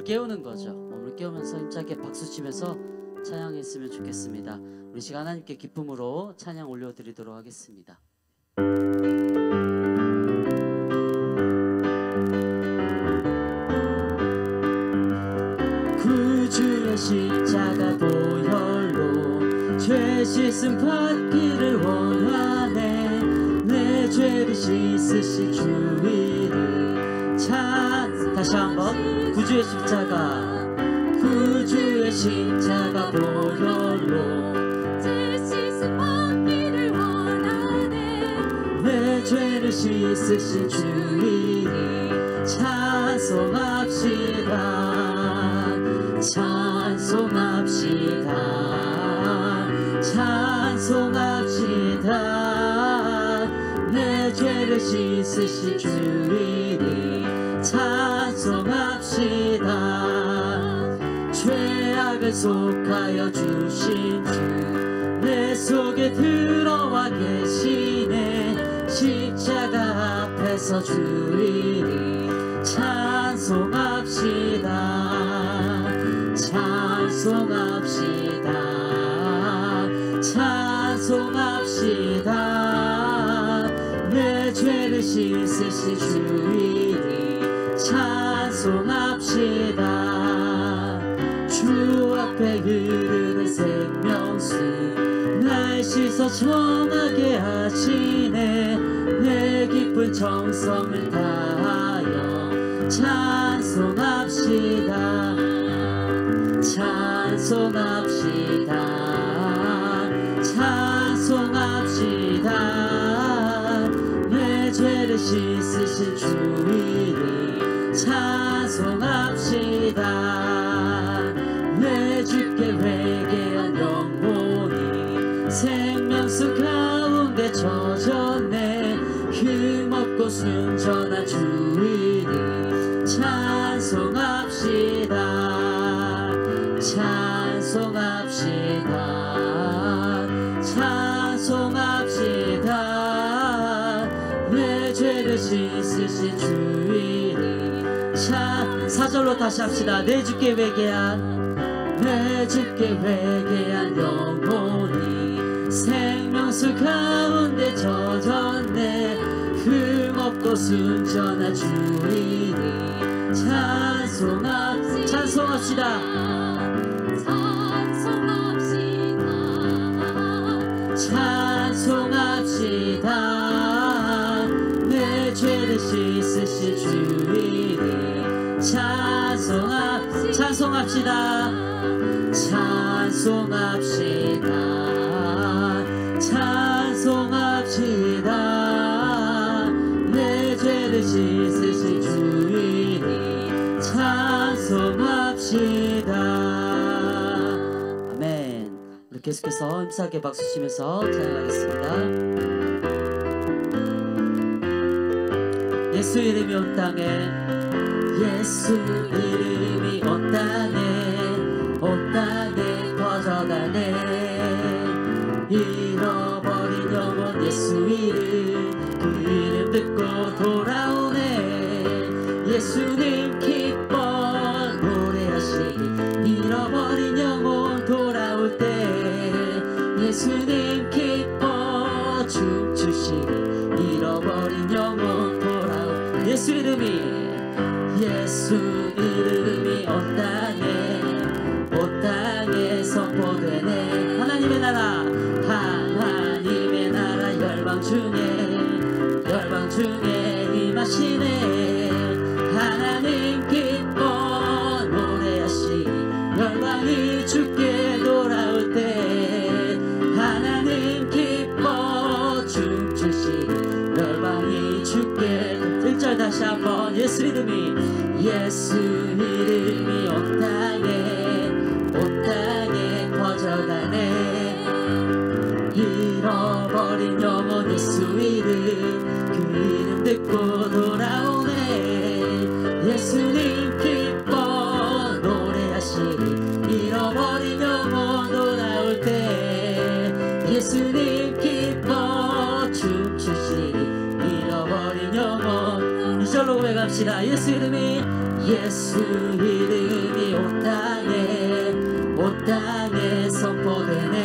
깨우는 거죠. 몸을 깨우면서 힘차게 박수치면서 찬양했으면 좋겠습니다. 우리 시간 하나님께 기쁨으로 찬양 올려드리도록 하겠습니다. 구주의 십자가 보혈로 죄 씻음 받기를 원하네. 내 죄를 씻으신 주 이름 다시 한번 구주의 십자가 보혈로 죄 씻음 받기를 원하네. 내 죄를 씻으신 주 이름 찬송합시다. 찬송합시다. 내 죄를 씻으신 주 이름 찬송합시다. 죄악을 속하여 주신 주 내 속에 들어와 계시네. 십자가 앞에서 주 이름 찬송합시다. 찬송합시다. 내 죄를 씻으신 주 이름 찬송합시다. 주 앞에 흐르는 생명수 날 씻어 정하게 하시네. 내 깊은 정성을 다하여 찬송합시다. 찬송합시다. 내 죄를 씻으신 주 이름 찬송합시다. 내 주께 회개한 영혼이 생명수 가운데 젖었네. 흠없고 순전한 주 이름 찬송합시다. 찬송합시다. 내 죄를 씻으신 주 이름 4절로 다시 합시다. 내 주께 회개한 영혼이 생명수 가운데 젖었네. 흠없고 순전한 주 이름 찬송합시다. 찬송합시다. 내 죄를 씻으신 주 이름 찬송합시다. 찬송합시다. 내 죄를 씻으신 주 이름 찬송합시다. 아멘. 우리 계속해서 힘차게 박수치면서 찬양하겠습니다. 예수 이름이 온 땅에, 예수 이름이 온 땅에 퍼져가네. 잃어버린 영혼 예수 이름, 그 이름 듣고 돌아오네. 예수님 기뻐 노래하시니 잃어버린 영혼 돌아올 때. 예수님 기뻐 춤추시니 잃어버린 영혼 돌아올. 예수 이름이 온 땅에 선포되네. 하나님의 나라 열방 중에 임하시네. 하나님 기뻐 노래하시 열방이 주께 돌아올 때. 하나님 기뻐 춤추시 열방이 주께. 1절 다시 한번. 예수 이름이 온 땅에 퍼져가네. 잃어버린 영혼 예수 이름, 그 이름 듣고 돌아오네. 예수님 기뻐 노래하시니 잃어버린 영혼 돌아올 때. 예수님 기뻐 춤추시니 잃어버린 영혼. 2절로 고백합시다. 예수 이름이 예수 이름이 온 땅에 선포되네.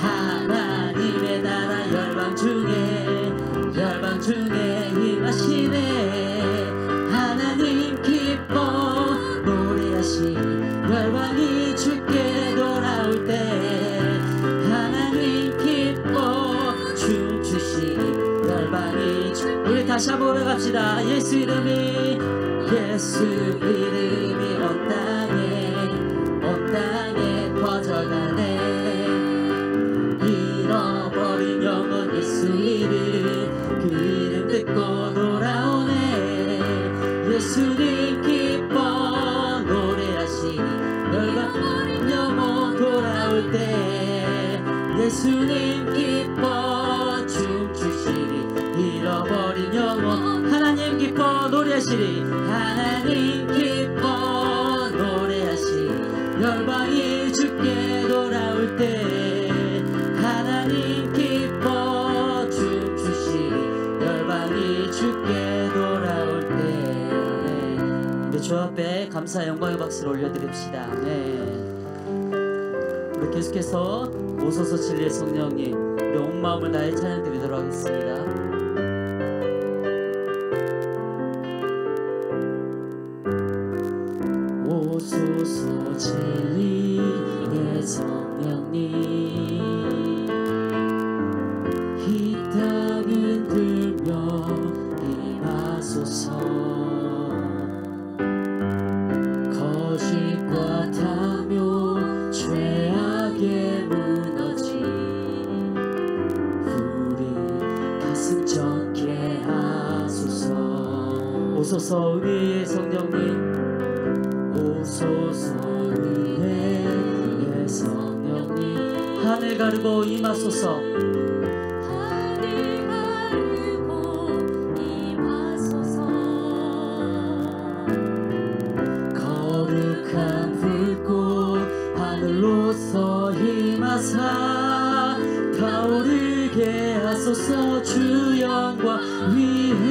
하나님의 나라 열방 중에 임하시네. 하나님 기뻐 노래하시니 열방이 주께 돌아올 때. 하나님 기뻐 춤추시니 열방이 우리 다시 한번 올라갑시다. 예수 이름이 온 땅에 퍼져가네. 잃어버린 영혼 예수 이름 그 이름 듣고 돌아오네. 예수님 기뻐 노래하시니 열방버린 영혼 돌아올 때. 예수님 기뻐 춤추시니 잃어버린 영혼. 하나님 기뻐 노래하시니 하나님 기뻐 노래하시니 열방이 주께 돌아올 때. 하나님 기뻐 춤추시니 열방이 주께 돌아올 때. 우리 주 앞에 감사 영광의 박수를 올려드립시다. 우리 계속해서 오소서 진리의 성령님, 우리 온 마음을 다해 찬양 드리도록 하겠습니다. 오소서 진리의 성령님, 이 땅은 들며 임하소서. 거짓과 탐욕 죄악에 무너진 우리 가슴 정케 하소서. 오소서 은혜의 성령님, 오소서 은혜의 성령님, 하늘 가르고 임하소서. 하늘 가르고 임하소서. 거룩한 불꽃 하늘로서 임하사 타오르게 하소서. 주 영광 위에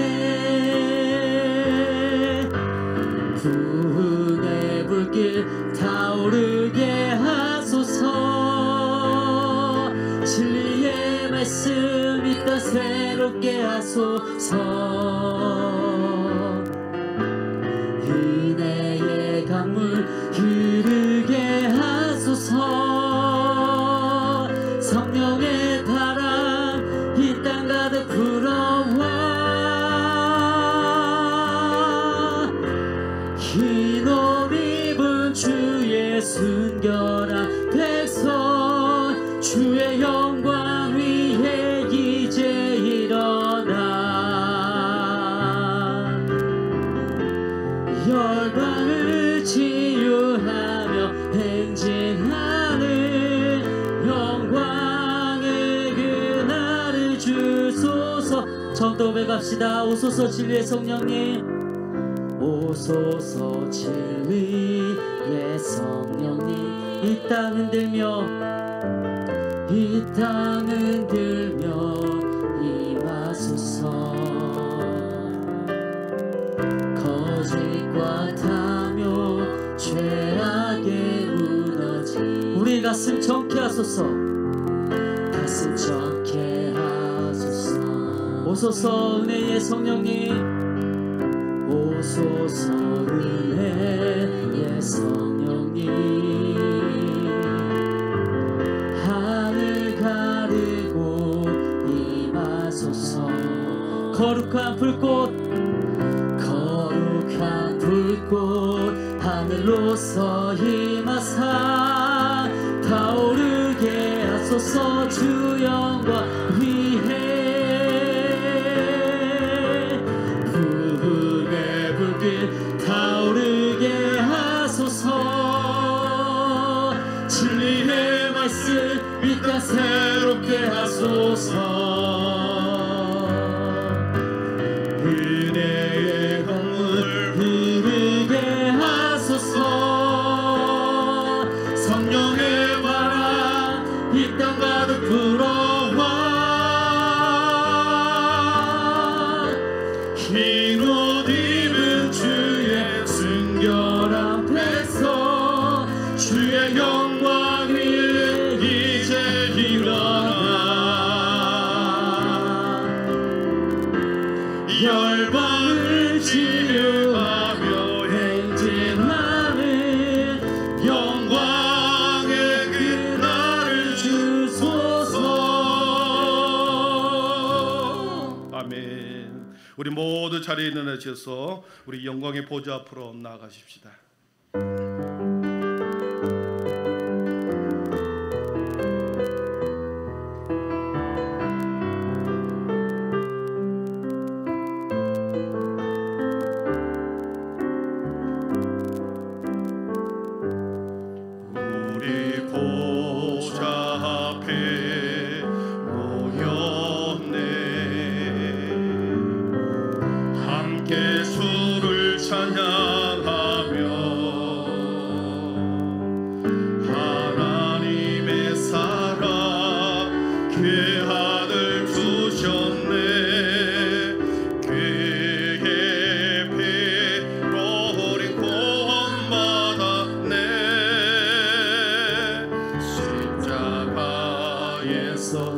부흥의 불길 타오르게 하소서. 진리의 말씀 이 땅 새롭게 하소서. 은혜의 강물 흐르게 하소서. 성령의 바람 이 땅 가득 불어와. 흰 옷 입은 주의 순결한 백성, 주의 영광 위에 이제 일어나. 열방을 치유하며 행진하는 영광의 그날을 주소서. 정도배 갑시다. 오소서 진리의 성령님, 오소서 진리의 성령님, 이 땅 흔들며 임하소서. 거짓과 탐욕 죄악에 무너진 우리 가슴 정케 하소서. 가슴 정케 하소서. 오소서 은혜의 성령님, 오소서 은혜의 성령님, 하늘 가르고 임하소서. 거룩한 불꽃 하늘로서 임하사 타오르게 하소서. 주 영광 위에 부흥의 불길 타오르게 하소서. 진리의 말씀 이 땅 새롭게 하소서. 은혜의 강물 흐르게 하소서. 성령의 바람 이 땅 가득 불어와. 흰 옷 입은 주 영광이 이제 일어나 열방을 치유하며 행진하는 영광의 그날을 주소서. 아멘. 우리 모두 자리에 일어나셔서 우리 영광의 보좌 앞으로 나아가십시다.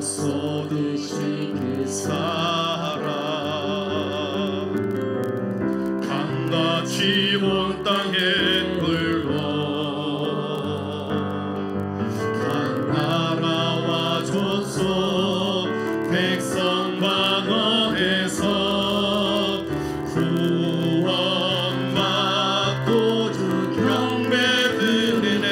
쏟으신 그 사랑 강같이 온 땅에 흘러 각 나라와 족속 백성 방언에서 구원받고 주 경배 드리네.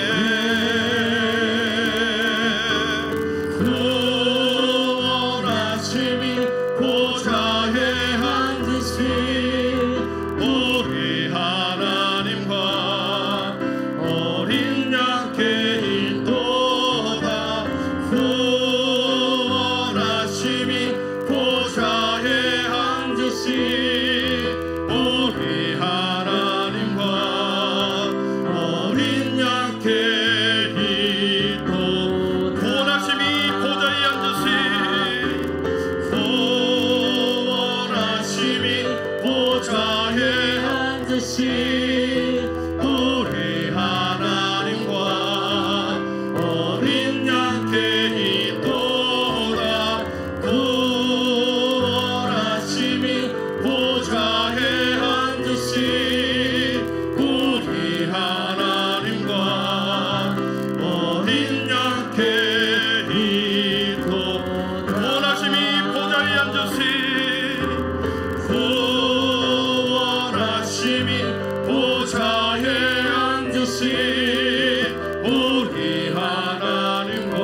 보좌에 앉으신 우리 하나님과 어린 양께 있도다. 구원하심이 보좌에 앉으신 우리 하나님과 어린 양께 있도다. 구원하심이 보좌에 앉으신 보좌에 앉으신 우리 하나님과 어린 양께 있도다. 구원하심이 보좌에 앉으신 우리 하나님과 어린 양께 있도다. 구원하심이 보좌에 앉으신 보좌에 앉으신 우리 하나님과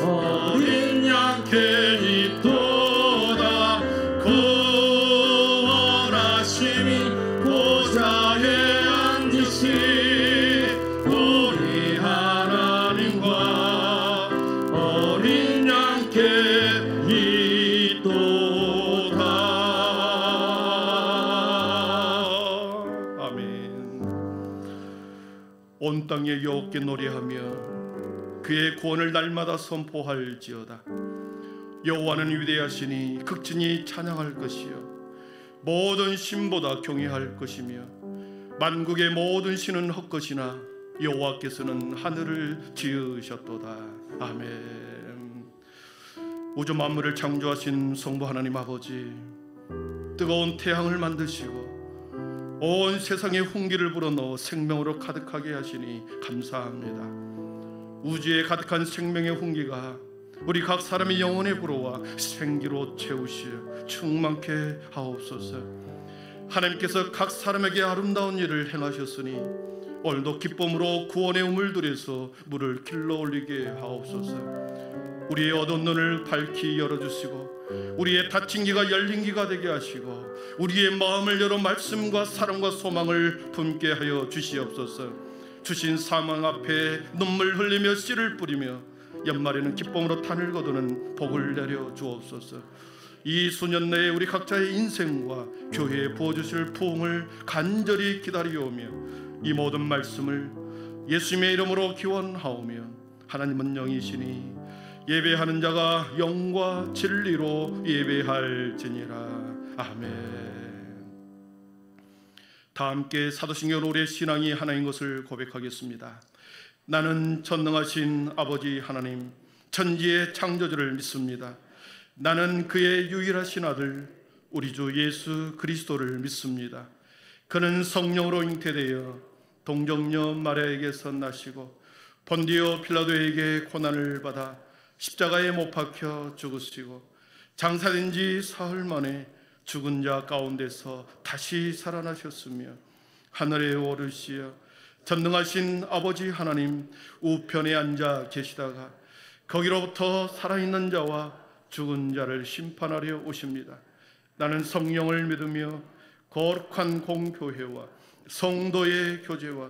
어린 양께 있도다. 구원하심이 보좌에 앉으신 우리 하나님과 어린 양께 있도다. 온 땅에 여호와께 노래하며 그의 구원을 날마다 선포할지어다. 여호와는 위대하시니 극진히 찬양할 것이요 모든 신보다 경외할 것이며 만국의 모든 신은 헛것이나 여호와께서는 하늘을 지으셨도다. 아멘. 우주 만물을 창조하신 성부 하나님 아버지, 뜨거운 태양을 만드시고 온 세상에 홍기를 불어넣어 생명으로 가득하게 하시니 감사합니다. 우주에 가득한 생명의 홍기가 우리 각 사람의 영혼에 불어와 생기로 채우시어 충만케 하옵소서. 하나님께서 각 사람에게 아름다운 일을 행하셨으니 오늘도 기쁨으로 구원의 우물들에서 물을 길러 올리게 하옵소서. 우리의 어두운 눈을 밝히 열어주시고 우리의 닫힌 귀가 열린 귀가 되게 하시고 우리의 마음을 열어 말씀과 사랑과 소망을 품게 하여 주시옵소서. 주신 사망 앞에 눈물 흘리며 씨를 뿌리며 연말에는 기쁨으로 탄을 거두는 복을 내려 주옵소서. 이 수년 내에 우리 각자의 인생과 교회에 부어주실 부흥을 간절히 기다리오며 이 모든 말씀을 예수님의 이름으로 기원하오며 하나님은 영이시니 예배하는 자가 영과 진리로 예배할지니라. 아멘. 다 함께 사도신경 우리의 신앙이 하나인 것을 고백하겠습니다. 나는 전능하신 아버지 하나님, 천지의 창조주를 믿습니다. 나는 그의 유일하신 아들 우리 주 예수 그리스도를 믿습니다. 그는 성령으로 잉태되어 동정녀 마리아에게서 나시고 본디오 빌라도에게 고난을 받아 십자가에 못 박혀 죽으시고 장사된 지 사흘 만에 죽은 자 가운데서 다시 살아나셨으며 하늘에 오르시어 전능하신 아버지 하나님 우편에 앉아 계시다가 거기로부터 살아있는 자와 죽은 자를 심판하려 오십니다. 나는 성령을 믿으며 거룩한 공교회와 성도의 교제와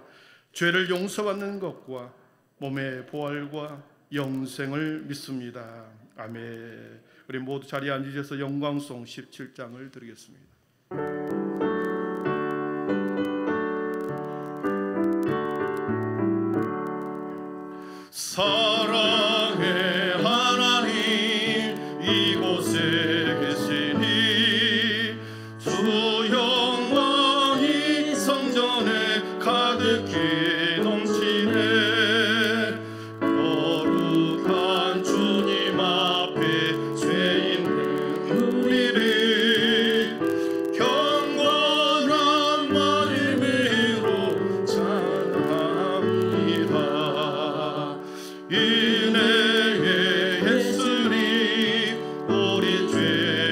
죄를 용서받는 것과 몸의 부활과 영생을 믿습니다. 아멘. 우리 모두 자리에 앉으셔서 영광송 17장을 드리겠습니다. 사랑의 하나님 이곳에 계시니 주 영광이 성전에 가득히 넘치네. 거룩한 주님 앞에 죄 있는 우리를 경건한 마음으로 찬양합니다. 은혜의 예수님 우리 죄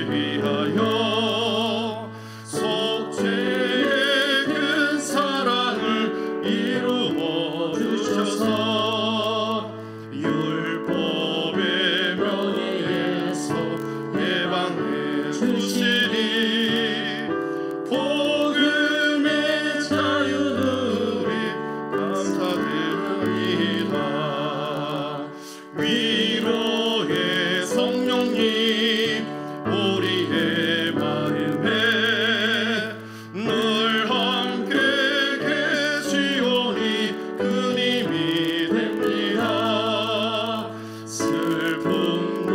위하여 속죄의 큰 사랑을 이루어 주셔서 율법의 명예에서 해방해 주시니 복음의 자유 누리 감사드립니다. 위로의 성령님 우리의 마음에 늘 함께 계시오니 큰 힘이 됩니다. 슬픔도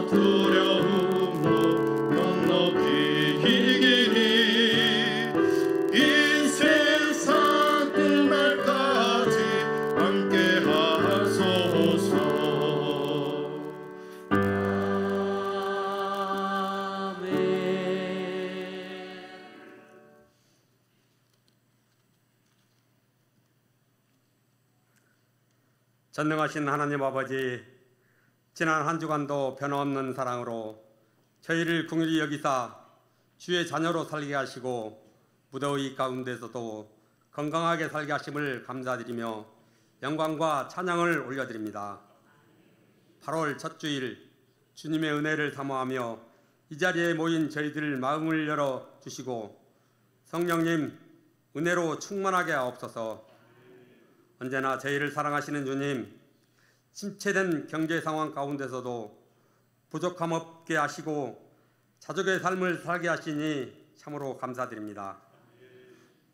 두려움도 넉넉히 이기니 인생 산 끝날까지 함께 하소서. 전능하신 하나님 아버지, 지난 한 주간도 변함없는 사랑으로 저희를 긍휼히 여기사 주의 자녀로 살게 하시고 무더위 가운데서도 건강하게 살게 하심을 감사드리며 영광과 찬양을 올려드립니다. 8월 첫 주일 주님의 은혜를 사모하며 이 자리에 모인 저희들 마음을 열어주시고 성령님 은혜로 충만하게 하옵소서. 언제나 저희를 사랑하시는 주님, 침체된 경제 상황 가운데서도 부족함 없게 하시고 자족의 삶을 살게 하시니 참으로 감사드립니다.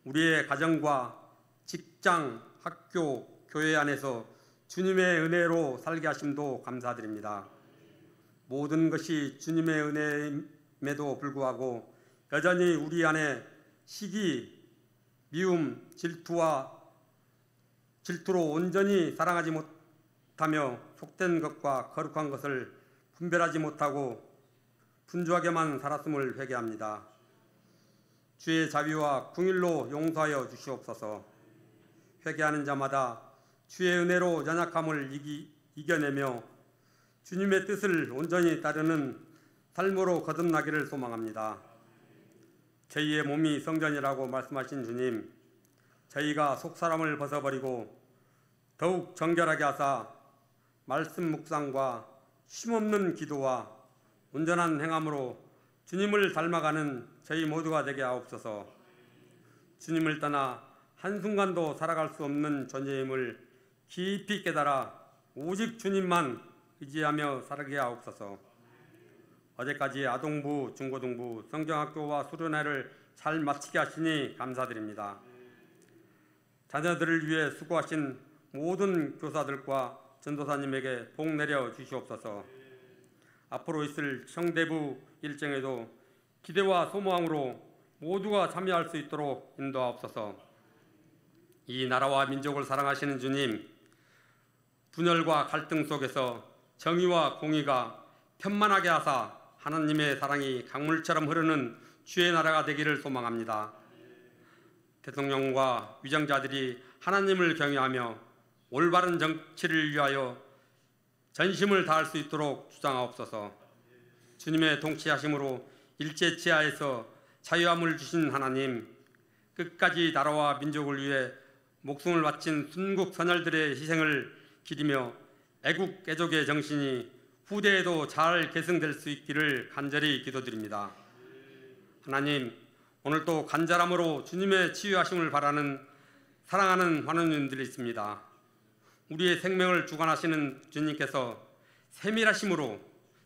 우리의 가정과 직장, 학교, 교회 안에서 주님의 은혜로 살게 하심도 감사드립니다. 모든 것이 주님의 은혜임에도 불구하고 여전히 우리 안에 시기, 미움, 질투로 온전히 사랑하지 못하며 속된 것과 거룩한 것을 분별하지 못하고 분주하게만 살았음을 회개합니다. 주의 자비와 긍휼로 용서하여 주시옵소서. 회개하는 자마다 주의 은혜로 연약함을 이겨내며 주님의 뜻을 온전히 따르는 삶으로 거듭나기를 소망합니다. 저희의 몸이 성전이라고 말씀하신 주님, 저희가 속사람을 벗어버리고 더욱 정결하게 하사 말씀 묵상과 쉼없는 기도와 온전한 행함으로 주님을 닮아가는 저희 모두가 되게 하옵소서. 주님을 떠나 한순간도 살아갈 수 없는 존재임을 깊이 깨달아 오직 주님만 의지하며 살게 하옵소서. 어제까지 아동부, 중고등부, 성경학교와 수련회를 잘 마치게 하시니 감사드립니다. 자녀들을 위해 수고하신 모든 교사들과 전도사님에게 복 내려 주시옵소서. 앞으로 있을 청대부 일정에도 기대와 소망으로 모두가 참여할 수 있도록 인도하옵소서. 이 나라와 민족을 사랑하시는 주님, 분열과 갈등 속에서 정의와 공의가 편만하게 하사 하나님의 사랑이 강물처럼 흐르는 주의 나라가 되기를 소망합니다. 대통령과 위정자들이 하나님을 경외하며 올바른 정치를 위하여 전심을 다할 수 있도록 주장하옵소서. 주님의 통치하심으로 일제치하에서 자유함을 주신 하나님, 끝까지 나라와 민족을 위해 목숨을 바친 순국 선열들의 희생을 기리며 애국 애족의 정신이 후대에도 잘 계승될 수 있기를 간절히 기도드립니다. 하나님, 오늘도 간절함으로 주님의 치유하심을 바라는 사랑하는 환우님들이 있습니다. 우리의 생명을 주관하시는 주님께서 세밀하심으로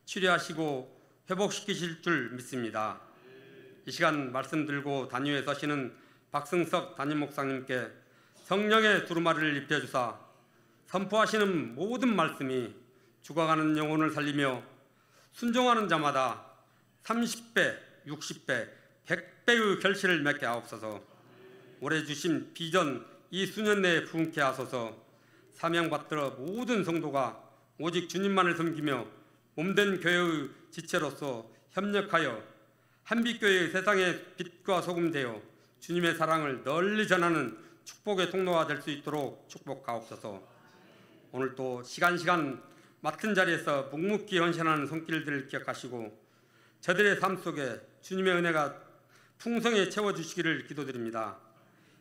치료하시고 회복시키실 줄 믿습니다. 이 시간 말씀 들고 단위에 서시는 박승석 담임 목사님께 성령의 두루마리를 입혀주사 선포하시는 모든 말씀이 죽어가는 영혼을 살리며 순종하는 자마다 30배, 60배, 100배의 결실을 맺게 하옵소서. 올해 주신 비전 이 수년 내에 부흥케 하소서. 사명받들어 모든 성도가 오직 주님만을 섬기며 몸된 교회의 지체로서 협력하여 한빛교회의 세상의 빛과 소금 되어 주님의 사랑을 널리 전하는 축복의 통로가 될 수 있도록 축복하옵소서. 오늘도 시간 맡은 자리에서 묵묵히 헌신하는 손길들을 기억하시고 저들의 삶 속에 주님의 은혜가 풍성히 채워주시기를 기도드립니다.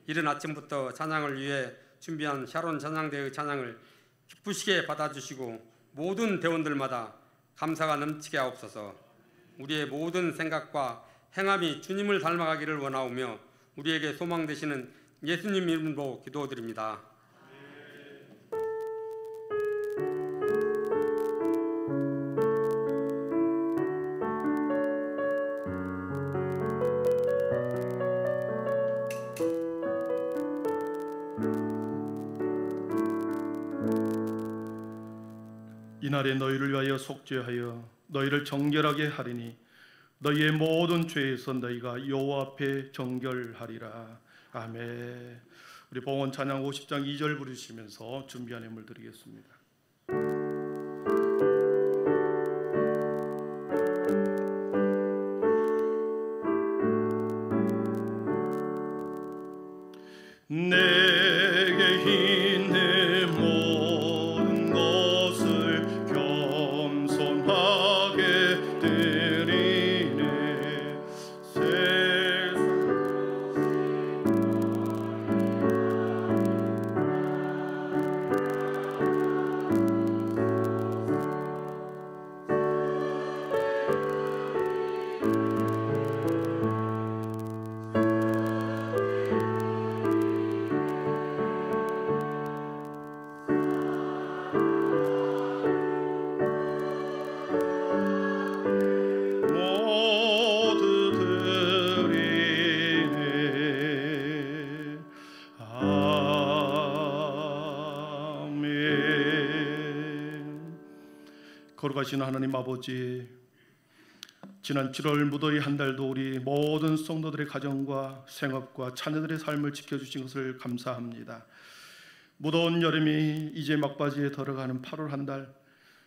이른 아침부터 찬양을 위해 준비한 샤론 찬양대의 찬양을 기쁘시게 받아주시고 모든 대원들마다 감사가 넘치게 하옵소서. 우리의 모든 생각과 행함이 주님을 닮아가기를 원하오며 우리에게 소망 되시는 예수님 이름으로 기도드립니다. 이날에 너희를 위하여 속죄하여 너희를 정결하게 하리니 너희의 모든 죄에서 너희가 여호와 앞에 정결하리라. 아멘. 우리 봉헌 찬양 50장 2절 부르시면서 준비한 예물 드리겠습니다. 내게 있는 모든 것을 겸손하게 드리네. 모두 드리네. 아멘. 거룩하신 하나님 아버지, 지난 7월 무더위 한 달도 우리 모든 성도들의 가정과 생업과 자녀들의 삶을 지켜주신 것을 감사합니다. 무더운 여름이 이제 막바지에 들어가는 8월 한 달,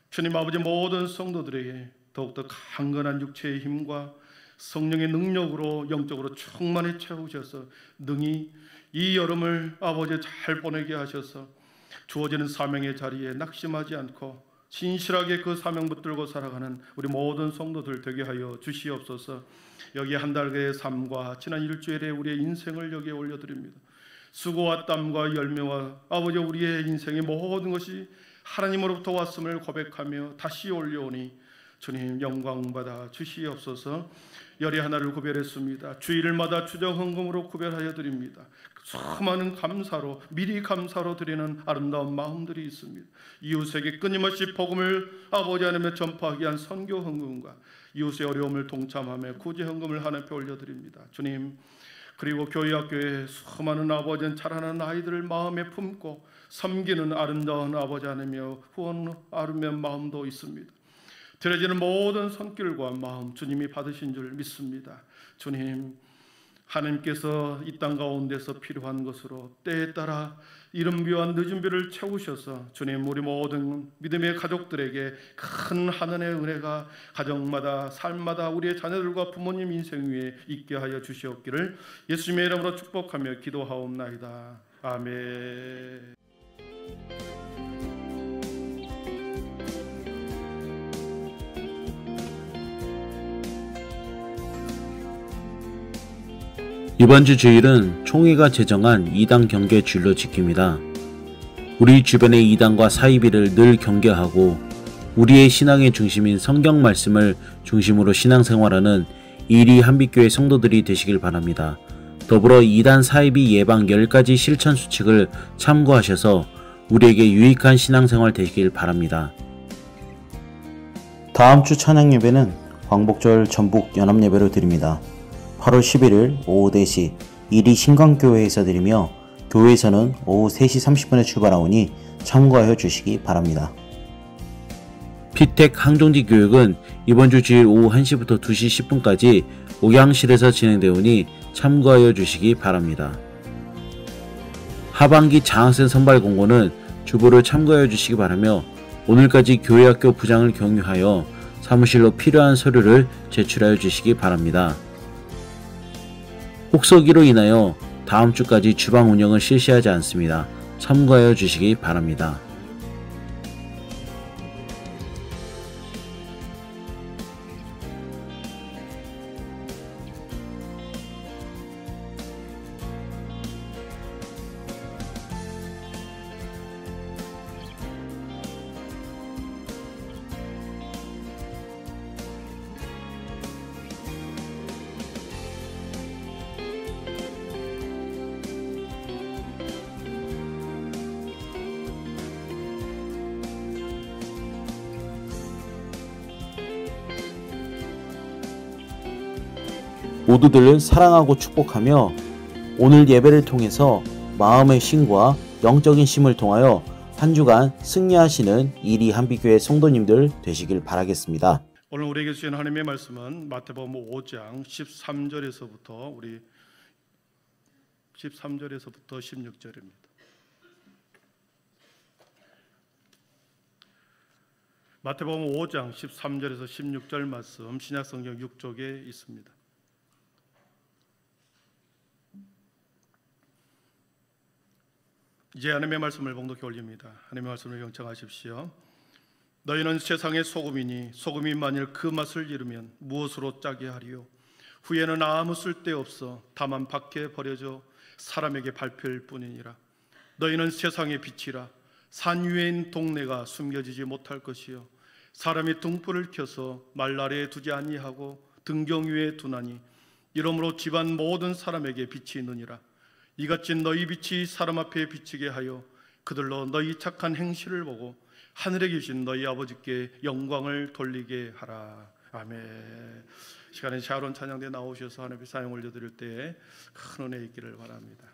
주님 아버지 모든 성도들에게 더욱더 강건한 육체의 힘과 성령의 능력으로 영적으로 충만히 채우셔서 능히 이 여름을 아버지 잘 보내게 하셔서 주어지는 사명의 자리에 낙심하지 않고 진실하게 그 사명 붙들고 살아가는 우리 모든 성도들 되게 하여 주시옵소서. 여기 한 달의 삶과 지난 일주일에 우리의 인생을 여기에 올려드립니다. 수고와 땀과 열매와 아버지 우리의 인생의 모든 것이 하나님으로부터 왔음을 고백하며 다시 올려오니 주님 영광받아 주시옵소서. 열의 하나를 구별했습니다. 주일마다 추정 헌금으로 구별하여 드립니다. 수많은 감사로 미리 감사로 드리는 아름다운 마음들이 있습니다. 이웃에게 끊임없이 복음을 아버지 하나님의 전파하기 위한 선교 헌금과 이웃의 어려움을 동참하며 구제 헌금을 하나님께 올려드립니다. 주님, 그리고 교회 학교에 수많은 아버지 자라나는 아이들을 마음에 품고 섬기는 아름다운 아버지 하나님의 후원 아름다운 마음도 있습니다. 드려지는 모든 손길과 마음 주님이 받으신 줄 믿습니다. 주님, 하나님께서 이 땅 가운데서 필요한 것으로 때에 따라 이른 비와 늦은 비를 채우셔서 주님 우리 모든 믿음의 가족들에게 큰 하늘의 은혜가 가정마다 삶마다 우리의 자녀들과 부모님 인생 위에 있게 하여 주시옵기를 예수님의 이름으로 축복하며 기도하옵나이다. 아멘. 이번 주 주일은 총회가 제정한 이단 경계 주일로 지킵니다. 우리 주변의 이단과 사이비를 늘 경계하고 우리의 신앙의 중심인 성경 말씀을 중심으로 신앙생활하는 이리 한빛교회 성도들이 되시길 바랍니다. 더불어 이단 사이비 예방 10가지 실천 수칙을 참고하셔서 우리에게 유익한 신앙생활 되시길 바랍니다. 다음 주 찬양 예배는 광복절 전북 연합 예배로 드립니다. 8월 11일 오후 4시 이리 신광교회에서 드리며 교회에서는 오후 3시 30분에 출발하오니 참고하여 주시기 바랍니다. 피텍 항종지 교육은 이번 주 주일 오후 1시부터 2시 10분까지 옥양실에서 진행되오니 참고하여 주시기 바랍니다. 하반기 장학생 선발 공고는 주보를 참고하여 주시기 바라며 오늘까지 교회학교 부장을 경유하여 사무실로 필요한 서류를 제출하여 주시기 바랍니다. 혹서기로 인하여 다음 주까지 주방 운영을 실시하지 않습니다. 참고하여 주시기 바랍니다. 모두들 사랑하고 축복하며 오늘 예배를 통해서 마음의 신과 영적인 심을 통하여 한 주간 승리하시는 이리 한빛교회 성도님들 되시길 바라겠습니다. 오늘 우리에게 주신 하나님의 말씀은 마태복음 5장 13절에서부터 16절입니다. 마태복음 5장 13절에서 16절 말씀 신약성경 6쪽에 있습니다. 이제 하나님의 말씀을 봉독해 올립니다. 하나님의 말씀을 경청하십시오. 너희는 세상의 소금이니 소금이 만일 그 맛을 잃으면 무엇으로 짜게 하리요? 후에는 아무 쓸데없어 다만 밖에 버려져 사람에게 밟힐 뿐이니라. 너희는 세상의 빛이라. 산 위에 있는 동네가 숨겨지지 못할 것이요 사람이 등불을 켜서 말 아래에 두지 아니하고 등경 위에 두나니 이러므로 집안 모든 사람에게 빛이 있느니라. 이같이 너희 빛이 사람 앞에 비치게 하여 그들로 너희 착한 행실을 보고 하늘에 계신 너희 아버지께 영광을 돌리게 하라. 아멘. 시간에 샤론 찬양대 나오셔서 하나님께 사용 올려드릴 때에 큰 은혜 있기를 바랍니다.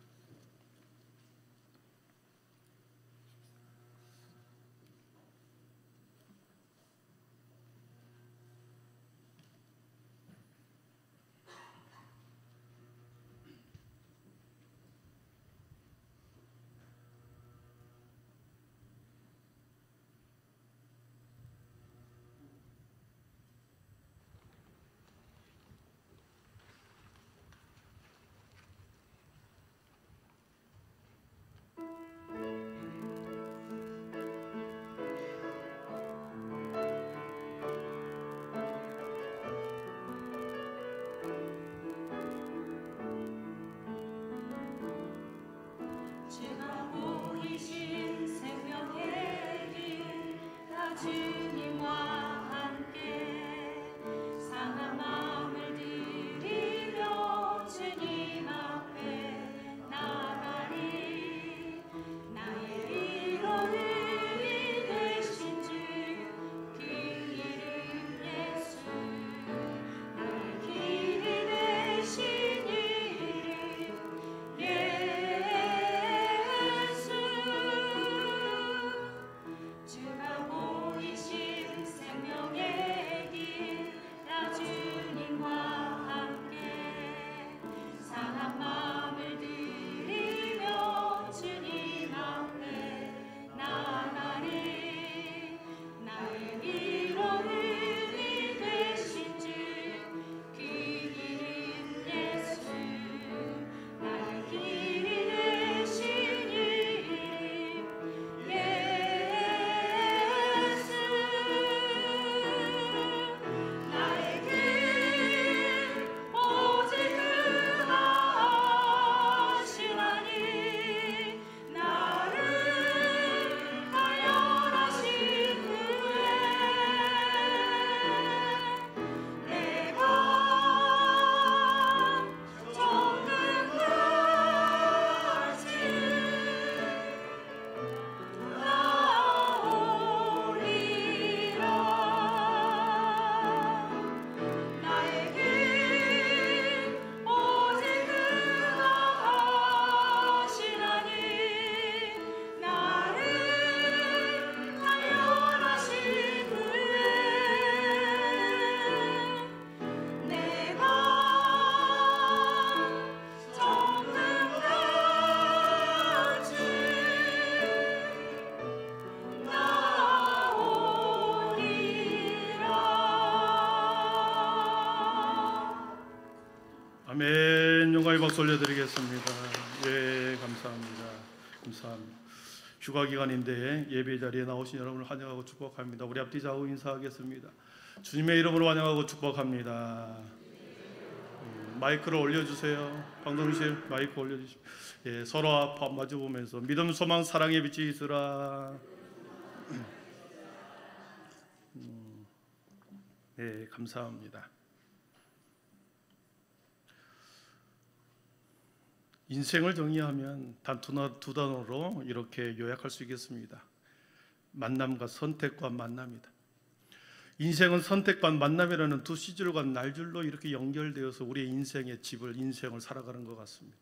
아멘. 영광의 박수 올려드리겠습니다. 예, 감사합니다. 감사합니다. 휴가 기간인데 예배 자리에 나오신 여러분을 환영하고 축복합니다. 우리 앞뒤 좌우 인사하겠습니다. 주님의 이름으로 환영하고 축복합니다. 마이크를 올려주세요. 방송실 마이크 올려주시고, 예, 서로 앞 마주보면서 믿음, 소망, 사랑의 빛이 있으라. 네, 감사합니다. 인생을 정의하면 단 두 단어로 이렇게 요약할 수 있겠습니다. 만남과 선택과 만남이다. 인생은 선택과 만남이라는 두 시줄과 날줄로 이렇게 연결되어서 우리의 인생의 인생을 살아가는 것 같습니다.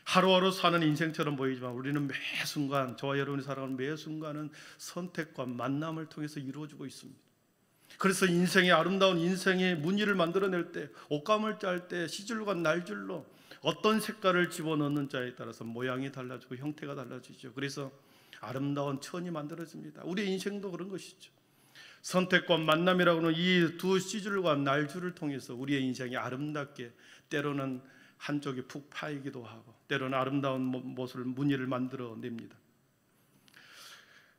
하루하루 사는 인생처럼 보이지만 우리는 매 순간, 저와 여러분이 살아가는 매 순간은 선택과 만남을 통해서 이루어지고 있습니다. 그래서 인생의 아름다운 인생의 무늬를 만들어낼 때, 옷감을 짤 때 시줄과 날줄로 어떤 색깔을 집어넣는 자에 따라서 모양이 달라지고 형태가 달라지죠. 그래서 아름다운 천이 만들어집니다. 우리의 인생도 그런 것이죠. 선택과 만남이라고는 이 두 시줄과 날줄을 통해서 우리의 인생이 아름답게, 때로는 한쪽이 푹 파이기도 하고 때로는 아름다운 모습을 무늬를 만들어냅니다.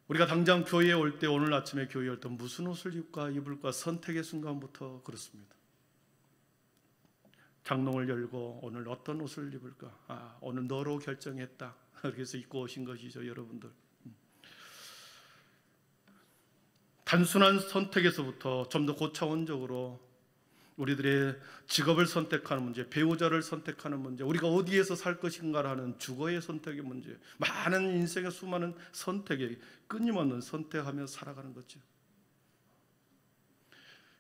우리가 당장 교회에 올 때, 오늘 아침에 교회에 올 때 무슨 옷을 입을까 선택의 순간부터 그렇습니다. 장롱을 열고 오늘 어떤 옷을 입을까? 오늘 너로 결정했다. 그래서 입고 오신 것이죠, 여러분들. 단순한 선택에서부터 좀 더 고차원적으로 우리들의 직업을 선택하는 문제, 배우자를 선택하는 문제, 우리가 어디에서 살 것인가를 하는 주거의 선택의 문제, 많은 인생의 수많은 선택에 끊임없는 선택하며 살아가는 거죠.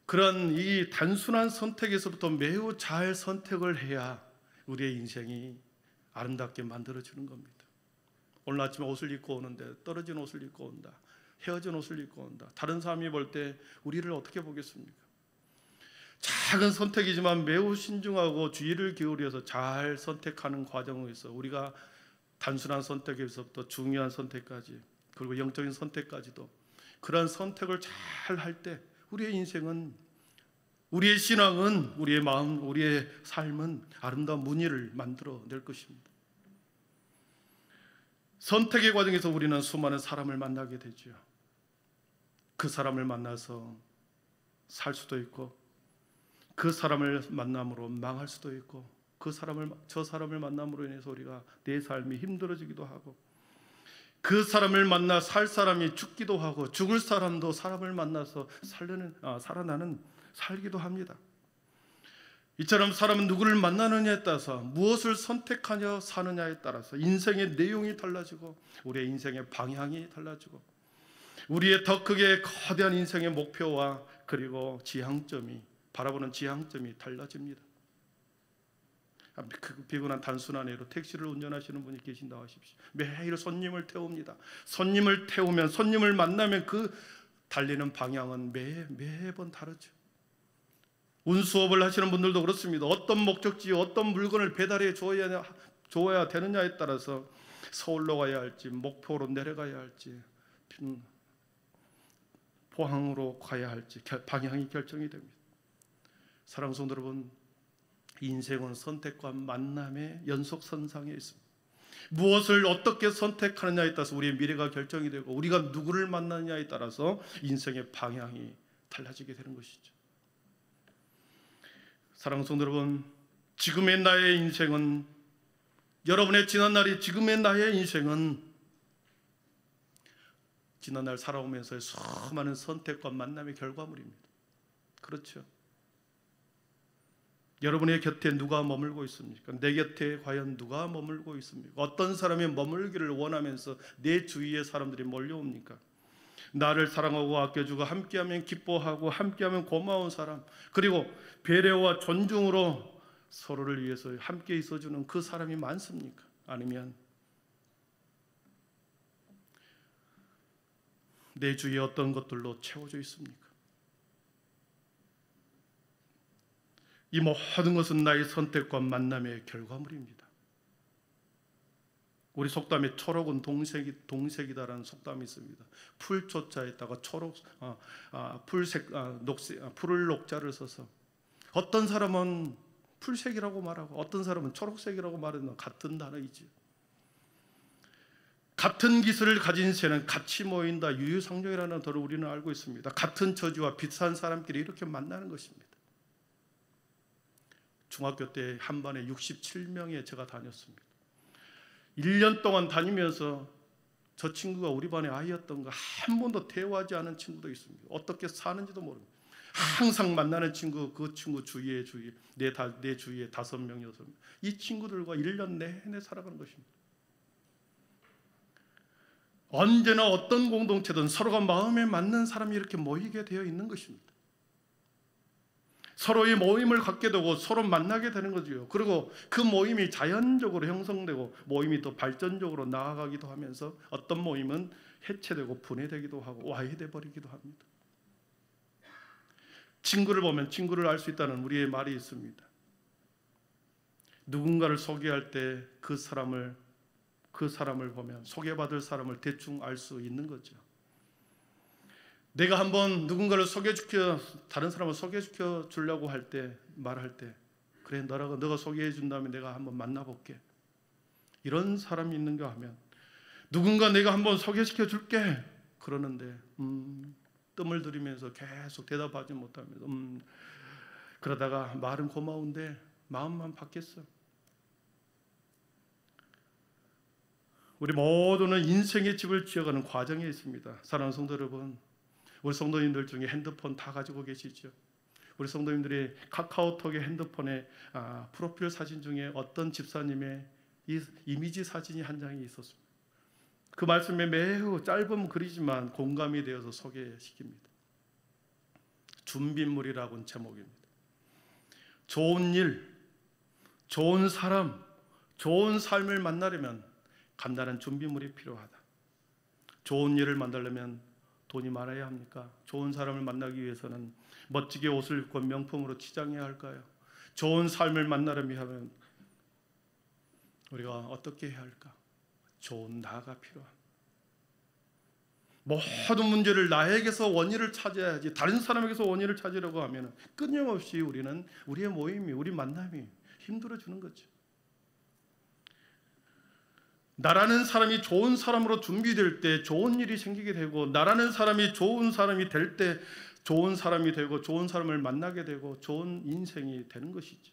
그런 이 단순한 선택에서부터 매우 잘 선택을 해야 우리의 인생이 아름답게 만들어지는 겁니다. 오늘 아침에 옷을 입고 오는데 떨어진 옷을 입고 온다, 헤어진 옷을 입고 온다. 다른 사람이 볼 때 우리를 어떻게 보겠습니까? 작은 선택이지만 매우 신중하고 주의를 기울여서 잘 선택하는 과정에서 우리가 단순한 선택에서부터 중요한 선택까지, 그리고 영적인 선택까지도 그런 선택을 잘 할 때 우리의 인생은, 우리의 신앙은, 우리의 마음, 우리의 삶은 아름다운 무늬를 만들어낼 것입니다. 선택의 과정에서 우리는 수많은 사람을 만나게 되죠. 그 사람을 만나서 살 수도 있고, 그 사람을 만남으로 망할 수도 있고, 저 사람을 만남으로 인해서 우리가 내 삶이 힘들어지기도 하고, 그 사람을 만나 살 사람이 죽기도 하고, 죽을 사람도 사람을 만나서 살기도 합니다. 이처럼 사람은 누구를 만나느냐에 따라서, 무엇을 선택하냐 사느냐에 따라서 인생의 내용이 달라지고 우리의 인생의 방향이 달라지고 우리의 더 크게 거대한 인생의 목표와 그리고 바라보는 지향점이 달라집니다. 비근한 단순한 예로 택시를 운전하시는 분이 계신다고 하십시오. 매일 손님을 태웁니다. 손님을 태우면, 손님을 만나면 그 달리는 방향은 매번 다르죠. 운수업을 하시는 분들도 그렇습니다. 어떤 목적지, 어떤 물건을 배달해 줘야 되느냐에 따라서 서울로 가야 할지, 목포로 내려가야 할지, 포항으로 가야 할지 방향이 결정이 됩니다. 사랑하는 성도 여러분, 인생은 선택과 만남의 연속선상에 있습니다. 무엇을 어떻게 선택하느냐에 따라서 우리의 미래가 결정이 되고, 우리가 누구를 만나느냐에 따라서 인생의 방향이 달라지게 되는 것이죠. 사랑하는 성도 여러분, 지금의 나의 인생은, 여러분의 지난날이, 지금의 나의 인생은 지난날 살아오면서의 수많은 선택과 만남의 결과물입니다. 그렇죠? 여러분의 곁에 누가 머물고 있습니까? 내 곁에 과연 누가 머물고 있습니까? 어떤 사람이 머물기를 원하면서 내 주위에 사람들이 몰려옵니까? 나를 사랑하고 아껴주고 함께하면 기뻐하고 함께하면 고마운 사람, 그리고 배려와 존중으로 서로를 위해서 함께 있어주는 그 사람이 많습니까? 아니면 내 주위에 어떤 것들로 채워져 있습니까? 이 모든 것은 나의 선택과 만남의 결과물입니다. 우리 속담에 초록은 동색이다라는 속담이 있습니다. 풀초자에다가 풀을 녹자를 써서 어떤 사람은 풀색이라고 말하고 어떤 사람은 초록색이라고 말하는 같은 단어이지. 같은 기술을 가진 새는 같이 모인다. 유유상종이라는 단어를 우리는 알고 있습니다. 같은 처지와 비슷한 사람끼리 이렇게 만나는 것입니다. 중학교 때 한 반에 67명에 제가 다녔습니다. 1년 동안 다니면서 저 친구가 우리 반의 아이였던가 한 번도 대화하지 않은 친구도 있습니다. 어떻게 사는지도 모릅니다. 항상 만나는 친구, 그 친구 주위에 내 주위에 5명, 6명. 이 친구들과 1년 내내 살아가는 것입니다. 언제나 어떤 공동체든 서로가 마음에 맞는 사람이 이렇게 모이게 되어 있는 것입니다. 서로의 모임을 갖게 되고 서로 만나게 되는 거죠. 그리고 그 모임이 자연적으로 형성되고 모임이 더 발전적으로 나아가기도 하면서 어떤 모임은 해체되고 분해되기도 하고 와해돼 버리기도 합니다. 친구를 보면 친구를 알 수 있다는 우리의 말이 있습니다. 누군가를 소개할 때 그 사람을 보면 소개받을 사람을 대충 알 수 있는 거죠. 내가 한번 누군가를 다른 사람을 소개시켜 주려고 할 때, 말할 때, 그래 너가 소개해 준다면 내가 한번 만나볼게. 이런 사람이 있는가 하면 누군가 내가 한번 소개시켜 줄게 그러는데 뜸을 들이면서 계속 대답하지 못하면서 그러다가 말은 고마운데 마음만 바뀌었어. 우리 모두는 인생의 집을 지어가는 과정에 있습니다. 사랑하는 성도 여러분, 우리 성도님들 중에 핸드폰 다 가지고 계시죠? 우리 성도님들이 카카오톡의 핸드폰에 프로필 사진 중에 어떤 집사님의 이미지 사진이 한 장이 있었습니다. 그 말씀에 매우 짧은 글이지만 공감이 되어서 소개시킵니다. 준비물이라고는 제목입니다. 좋은 일, 좋은 사람, 좋은 삶을 만나려면 간단한 준비물이 필요하다. 좋은 일을 만나려면 돈이 많아야 합니까? 좋은 사람을 만나기 위해서는 멋지게 옷을 입고 명품으로 치장해야 할까요? 좋은 삶을 만나려면 우리가 어떻게 해야 할까? 좋은 나가 필요합니다. 모든 문제를 나에게서 원인을 찾아야지 다른 사람에게서 원인을 찾으려고 하면 끊임없이 우리는 우리의 모임이, 우리 만남이 힘들어지는 거죠. 나라는 사람이 좋은 사람으로 준비될 때 좋은 일이 생기게 되고, 나라는 사람이 좋은 사람이 될 때 좋은 사람이 되고, 좋은 사람을 만나게 되고 좋은 인생이 되는 것이죠.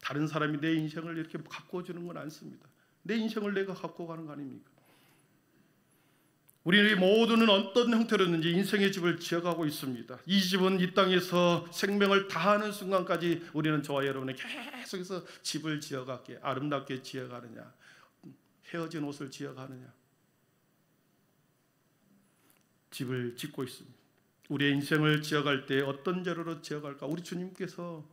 다른 사람이 내 인생을 이렇게 갖고 주는 건 않습니다. 내 인생을 내가 갖고 가는 거 아닙니까? 우리 모두는 어떤 형태로든지 인생의 집을 지어가고 있습니다. 이 집은 이 땅에서 생명을 다하는 순간까지 우리는 저와 여러분이 계속해서 집을 지어가게, 아름답게 지어가느냐, 헤어진 옷을 지어가느냐, 집을 짓고 있습니다. 우리의 인생을 지어갈 때 어떤 재료로 지어갈까? 우리 주님께서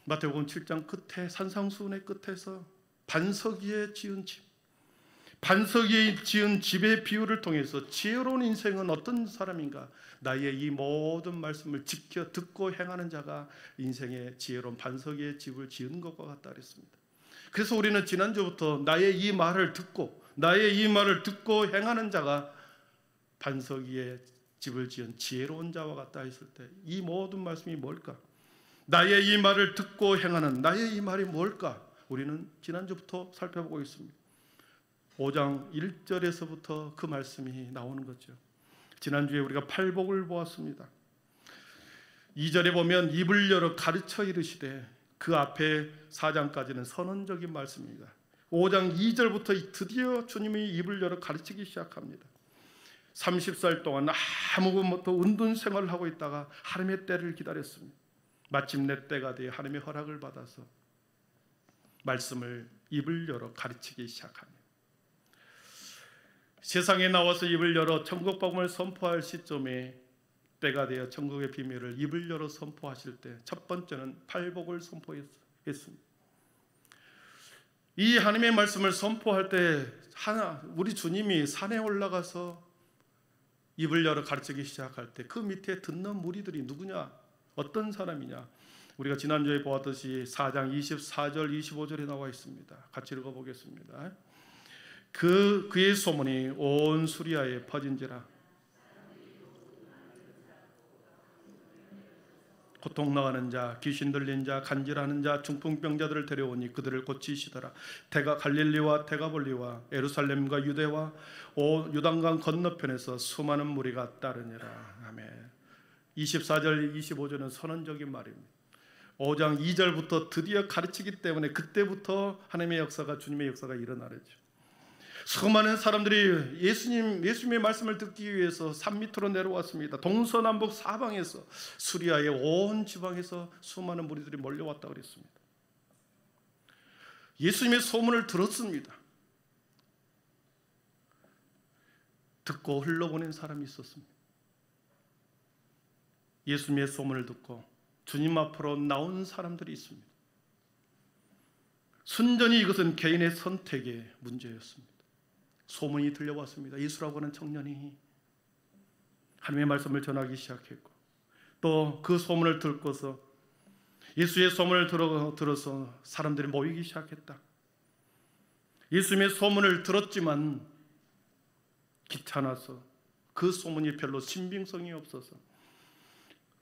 마태복음 7장 끝에 산상수훈의 끝에서 반석 위에 지은 집, 반석 위에 지은 집의 비유를 통해서 지혜로운 인생은 어떤 사람인가? 나의 이 모든 말씀을 지켜 듣고 행하는 자가 인생의 지혜로운 반석 위에 집을 지은 것과 같다 그랬습니다. 그래서 우리는 지난주부터 나의 이 말을 듣고 행하는 자가 반석 위에 집을 지은 지혜로운 자와 같다 했을 때 이 모든 말씀이 뭘까? 나의 이 말을 듣고 행하는 나의 이 말이 뭘까? 우리는 지난주부터 살펴보고 있습니다. 5장 1절에서부터 그 말씀이 나오는 거죠. 지난주에 우리가 팔복을 보았습니다. 2절에 보면 입을 열어 가르쳐 이르시되, 그 앞에 4장까지는 선언적인 말씀입니다. 5장 2절부터 드디어 주님이 입을 열어 가르치기 시작합니다. 30살 동안 아무것도 은둔 생활을 하고 있다가 하나님의 때를 기다렸습니다. 마침내 때가 되어 하나님의 허락을 받아서 말씀을 입을 열어 가르치기 시작합니다. 세상에 나와서 입을 열어 천국 복음을 선포할 시점에 때가 되어 천국의 비밀을 입을 열어 선포하실 때 첫 번째는 팔복을 선포했습니다. 이 하나님의 말씀을 선포할 때 우리 주님이 산에 올라가서 입을 열어 가르치기 시작할 때 그 밑에 듣는 무리들이 누구냐? 어떤 사람이냐? 우리가 지난주에 보았듯이 4장 24절 25절에 나와 있습니다. 같이 읽어보겠습니다. 그의 소문이 온 수리아에 퍼진지라. 고통 당하는 자, 귀신 들린 자, 간질하는 자, 중풍병자들을 데려오니 그들을 고치시더라. 갈릴리와 데가볼리와 예루살렘과 유대와 요단강 건너편에서 수많은 무리가 따르니라. 아멘. 24절, 25절은 선언적인 말입니다. 5장 2절부터 드디어 가르치기 때문에 그때부터 하나님의 역사가, 주님의 역사가 일어나죠. 수많은 사람들이 예수님의 말씀을 듣기 위해서 산 밑으로 내려왔습니다. 동서남북 사방에서, 수리아의 온 지방에서 수많은 무리들이 몰려왔다고 그랬습니다. 예수님의 소문을 들었습니다. 듣고 흘러보낸 사람이 있었습니다. 예수님의 소문을 듣고 주님 앞으로 나온 사람들이 있습니다. 순전히 이것은 개인의 선택의 문제였습니다. 소문이 들려왔습니다. 예수라고 하는 청년이 하나님의 말씀을 전하기 시작했고, 또 그 소문을 듣고서 예수의 소문을 들어서 사람들이 모이기 시작했다. 예수님의 소문을 들었지만 귀찮아서, 그 소문이 별로 신빙성이 없어서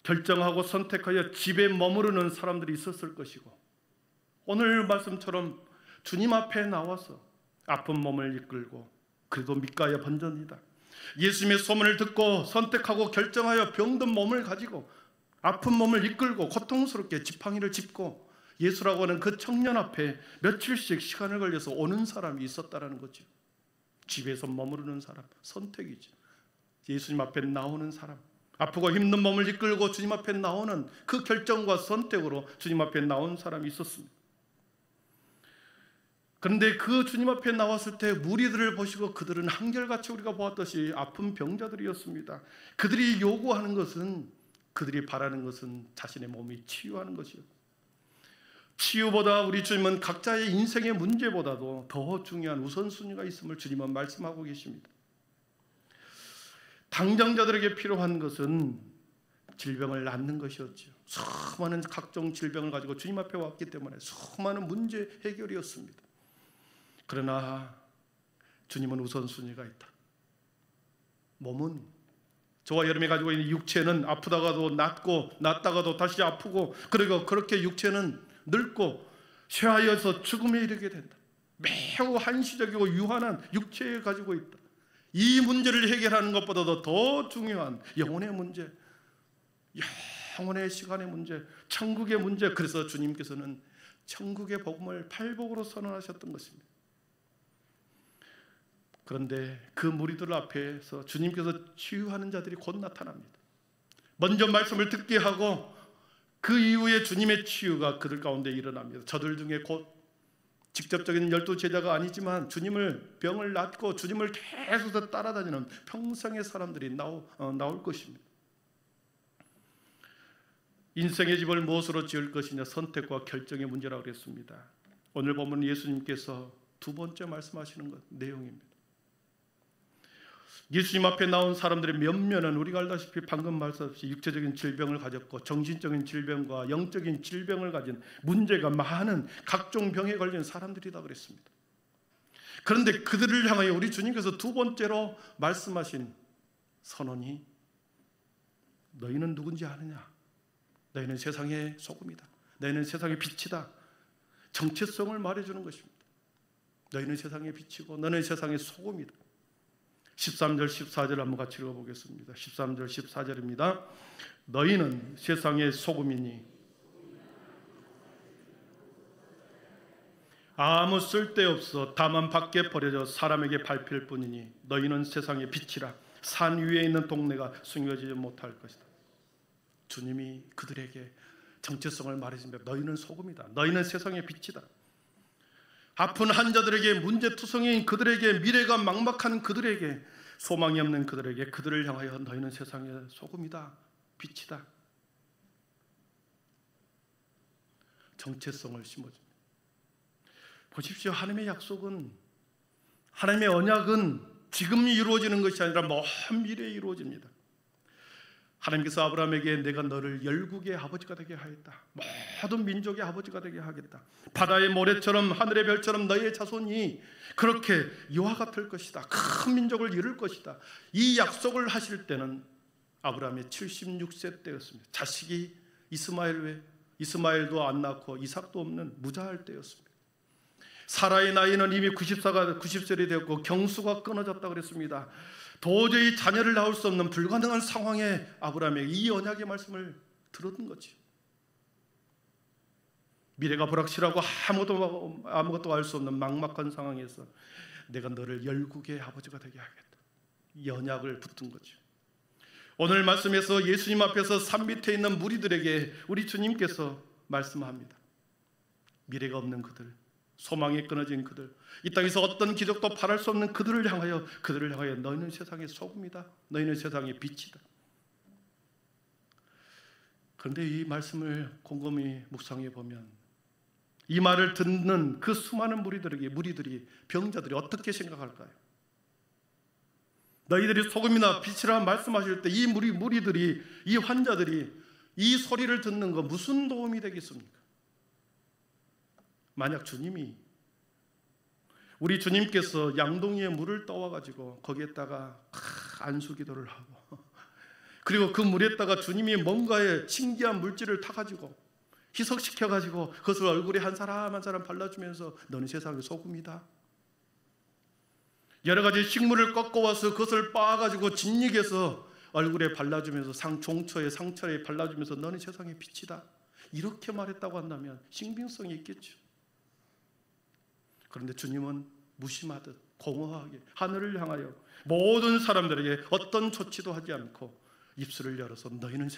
결정하고 선택하여 집에 머무르는 사람들이 있었을 것이고, 오늘 말씀처럼 주님 앞에 나와서 아픈 몸을 이끌고, 그래도 믿가야 번전이다, 예수님의 소문을 듣고 선택하고 결정하여 병든 몸을 가지고 아픈 몸을 이끌고 고통스럽게 지팡이를 짚고 예수라고 하는 그 청년 앞에 며칠씩 시간을 걸려서 오는 사람이 있었다라는 거죠. 집에서 머무르는 사람, 선택이죠. 예수님 앞에 나오는 사람, 아프고 힘든 몸을 이끌고 주님 앞에 나오는 그 결정과 선택으로 주님 앞에 나온 사람이 있었습니다. 그런데 그 주님 앞에 나왔을 때 무리들을 보시고 그들은 한결같이 우리가 보았듯이 아픈 병자들이었습니다. 그들이 요구하는 것은, 그들이 바라는 것은 자신의 몸이 치유하는 것이었고, 치유보다 우리 주님은 각자의 인생의 문제보다도 더 중요한 우선순위가 있음을 주님은 말씀하고 계십니다. 당장자들에게 필요한 것은 질병을 낫는 것이었죠. 수많은 각종 질병을 가지고 주님 앞에 왔기 때문에 수많은 문제 해결이었습니다. 그러나 주님은 우선순위가 있다. 몸은, 저와 여러분이 가지고 있는 육체는 아프다가도 낫고 낫다가도 다시 아프고, 그리고 그렇게 육체는 늙고 쇠하여서 죽음에 이르게 된다. 매우 한시적이고 유한한 육체를 가지고 있다. 이 문제를 해결하는 것보다도 더 중요한 영혼의 문제, 영혼의 시간의 문제, 천국의 문제, 그래서 주님께서는 천국의 복음을 팔복으로 선언하셨던 것입니다. 그런데 그 무리들 앞에서 주님께서 치유하는 자들이 곧 나타납니다. 먼저 말씀을 듣게 하고 그 이후에 주님의 치유가 그들 가운데 일어납니다. 저들 중에 곧 직접적인 12 제자가 아니지만 주님을, 병을 낫고 주님을 계속 따라다니는 평생의 사람들이 나올 것입니다. 인생의 집을 무엇으로 지을 것이냐, 선택과 결정의 문제라고 그랬습니다. 오늘 보면 예수님께서 두 번째 말씀하시는 내용입니다. 예수님 앞에 나온 사람들의 몇몇은 우리가 알다시피 방금 말씀하신 육체적인 질병을 가졌고 정신적인 질병과 영적인 질병을 가진 문제가 많은 각종 병에 걸린 사람들이다 그랬습니다. 그런데 그들을 향하여 우리 주님께서 두 번째로 말씀하신 선언이, 너희는 누군지 아느냐? 너희는 세상의 소금이다. 너희는 세상의 빛이다. 정체성을 말해주는 것입니다. 너희는 세상의 빛이고 너는 세상의 소금이다. 13절 14절 한번 같이 읽어보겠습니다. 13절 14절입니다. 너희는 세상의 소금이니 아무 쓸데없어 다만 밖에 버려져 사람에게 밟힐 뿐이니 너희는 세상의 빛이라. 산 위에 있는 동네가 숨겨지지 못할 것이다. 주님이 그들에게 정체성을 말해줍니다. 너희는 소금이다. 너희는 세상의 빛이다. 아픈 환자들에게, 문제투성이인 그들에게, 미래가 막막한 그들에게, 소망이 없는 그들에게, 그들을 향하여 너희는 세상의 소금이다, 빛이다. 정체성을 심어줍니다. 보십시오. 하나님의 약속은, 하나님의 언약은 지금 이루어지는 것이 아니라 먼 미래에 이루어집니다. 하나님께서 아브라함에게 내가 너를 열국의 아버지가 되게 하겠다. 모든 민족의 아버지가 되게 하겠다. 바다의 모래처럼 하늘의 별처럼 너희의 자손이 그렇게 이와 같을 것이다. 큰 민족을 이룰 것이다. 이 약속을 하실 때는 아브라함이 76세 때였습니다. 자식이 이스마엘 외 이스마엘도 안 낳고 이삭도 없는 무자할 때였습니다. 사라의 나이는 이미 90살이 되었고 경수가 끊어졌다고 그랬습니다. 도저히 자녀를 낳을 수 없는 불가능한 상황에 아브라함에게 이 언약의 말씀을 들었던 거죠. 미래가 불확실하고 아무것도 알 수 없는 막막한 상황에서 내가 너를 열국의 아버지가 되게 하겠다. 이 언약을 붙든 거죠. 오늘 말씀에서 예수님 앞에서 산 밑에 있는 무리들에게 우리 주님께서 말씀합니다. 미래가 없는 그들, 소망이 끊어진 그들, 이 땅에서 어떤 기적도 바랄 수 없는 그들을 향하여 너희는 세상의 소금이다. 너희는 세상의 빛이다. 그런데 이 말씀을 곰곰이 묵상해 보면 이 말을 듣는 그 수많은 무리들이 병자들이 어떻게 생각할까요? 너희들이 소금이나 빛이라 말씀하실 때 이 무리들이, 이 환자들이 이 소리를 듣는 거 무슨 도움이 되겠습니까? 만약 우리 주님께서 양동이에 물을 떠와가지고 거기에다가 안수기도를 하고 그리고 그 물에다가 주님이 뭔가의 신기한 물질을 타가지고 희석시켜가지고 그것을 얼굴에 한 사람 한 사람 발라주면서 너는 세상의 소금이다. 여러 가지 식물을 꺾어와서 그것을 빻아가지고 진익해서 얼굴에 발라주면서 상처에 발라주면서 너는 세상의 빛이다. 이렇게 말했다고 한다면 신빙성이 있겠죠. 그런데 주님은 무심하듯 공허하게 하늘을 향하여 모든 사람들에게 어떤 조치도 하지 않고 입술을 열어서 너희들은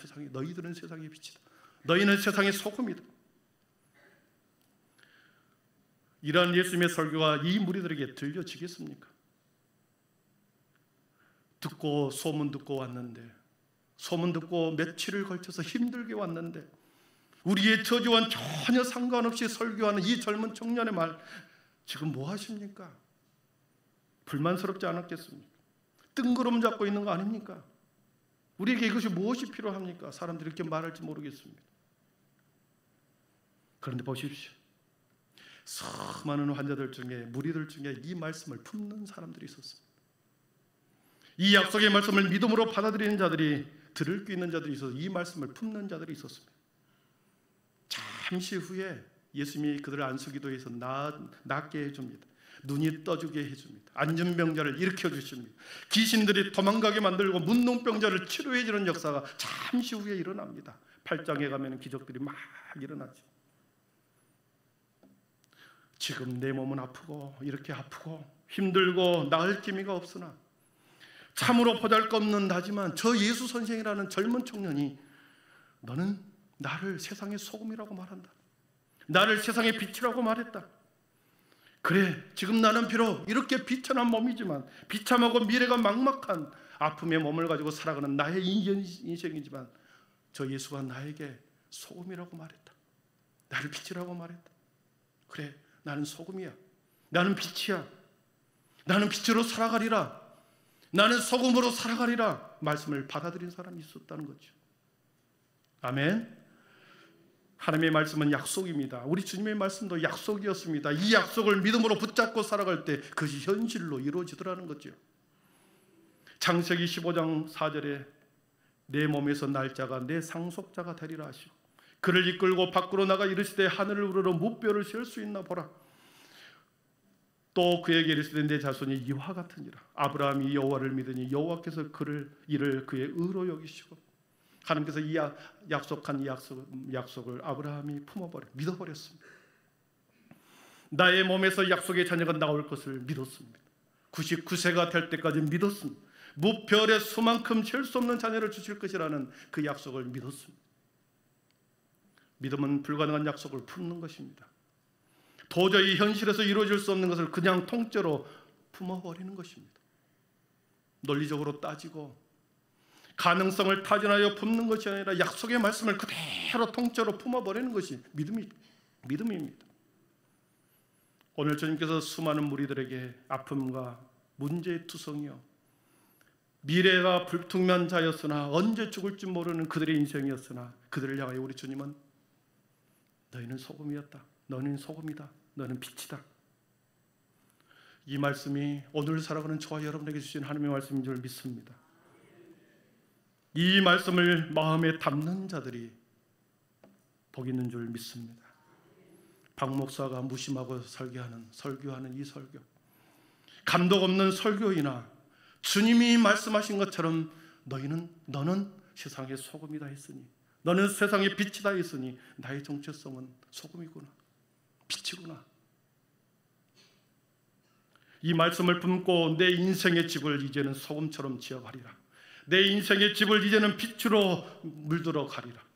세상의 빛이다. 너희는 세상의 소금이다. 이러한 예수님의 설교가 이 무리들에게 들려지겠습니까? 소문 듣고 왔는데, 소문 듣고 며칠을 걸쳐서 힘들게 왔는데 우리의 저주와는 전혀 상관없이 설교하는 이 젊은 청년의 말, 지금 뭐 하십니까? 불만스럽지 않았겠습니까? 뜬구름 잡고 있는 거 아닙니까? 우리에게 이것이 무엇이 필요합니까? 사람들이 이렇게 말할지 모르겠습니다. 그런데 보십시오. 수많은 환자들 중에, 무리들 중에 이 말씀을 품는 사람들이 있었습니다. 이 약속의 말씀을 믿음으로 받아들이는 자들이, 들을 수 있는 자들이 있어서 이 말씀을 품는 자들이 있었습니다. 잠시 후에 예수님이 그들을 안수기도해서 낫게 해줍니다. 눈이 떠주게 해줍니다. 안전병자를 일으켜 주십니다. 귀신들이 도망가게 만들고 문둥병자를 치료해 주는 역사가 잠시 후에 일어납니다. 8장에 가면 기적들이 막 일어나죠. 지금 내 몸은 아프고 이렇게 아프고 힘들고 나을 기미가 없으나 참으로 보잘것없는 나지만 저 예수 선생이라는 젊은 청년이 너는 나를 세상의 소금이라고 말한다. 나를 세상의 빛이라고 말했다. 그래, 지금 나는 비록 이렇게 비천한 몸이지만, 비참하고 미래가 막막한 아픔의 몸을 가지고 살아가는 나의 인생이지만 저 예수가 나에게 소금이라고 말했다. 나를 빛이라고 말했다. 그래, 나는 소금이야. 나는 빛이야. 나는 빛으로 살아가리라. 나는 소금으로 살아가리라. 말씀을 받아들인 사람이 있었다는 거죠. 아멘. 하나님의 말씀은 약속입니다. 우리 주님의 말씀도 약속이었습니다. 이 약속을 믿음으로 붙잡고 살아갈 때 그것이 현실로 이루어지더라는 거죠. 창세기 15장 4절에 내 몸에서 날짜가 내 상속자가 되리라 하시고 그를 이끌고 밖으로 나가 이르시되 하늘을 우러러 무뼈를 셀 수 있나 보라. 또 그에게 이르시되 내 자손이 이와 같으니라. 아브라함이 여호와를 믿으니 여호와께서 이를 그의 의로 여기시고 하나님께서 이 약속한 약속을 아브라함이 믿어버렸습니다. 나의 몸에서 약속의 자녀가 나올 것을 믿었습니다. 99세가 될 때까지 믿었습니다. 무별의 수만큼 셀 수 없는 자녀를 주실 것이라는 그 약속을 믿었습니다. 믿음은 불가능한 약속을 품는 것입니다. 도저히 현실에서 이루어질 수 없는 것을 그냥 통째로 품어버리는 것입니다. 논리적으로 따지고 가능성을 타진하여 품는 것이 아니라 약속의 말씀을 그대로 통째로 품어버리는 것이 믿음입니다. 오늘 주님께서 수많은 무리들에게 아픔과 문제투성이요 미래가 불투명한 자였으나 언제 죽을지 모르는 그들의 인생이었으나 그들을 향하여 우리 주님은 너희는 소금이었다. 너희는 소금이다. 너희는 빛이다. 이 말씀이 오늘 살아가는 저와 여러분에게 주신 하나님의 말씀인 줄 믿습니다. 이 말씀을 마음에 담는 자들이 복 있는 줄 믿습니다. 박 목사가 무심하고 설교하는 이 설교, 감독 없는 설교이나 주님이 말씀하신 것처럼 너는 세상의 소금이다 했으니, 너는 세상의 빛이다 했으니 나의 정체성은 소금이구나, 빛이구나. 이 말씀을 품고 내 인생의 집을 이제는 소금처럼 지어가리라. 내 인생의 집을 이제는 빛으로 물들어 가리라.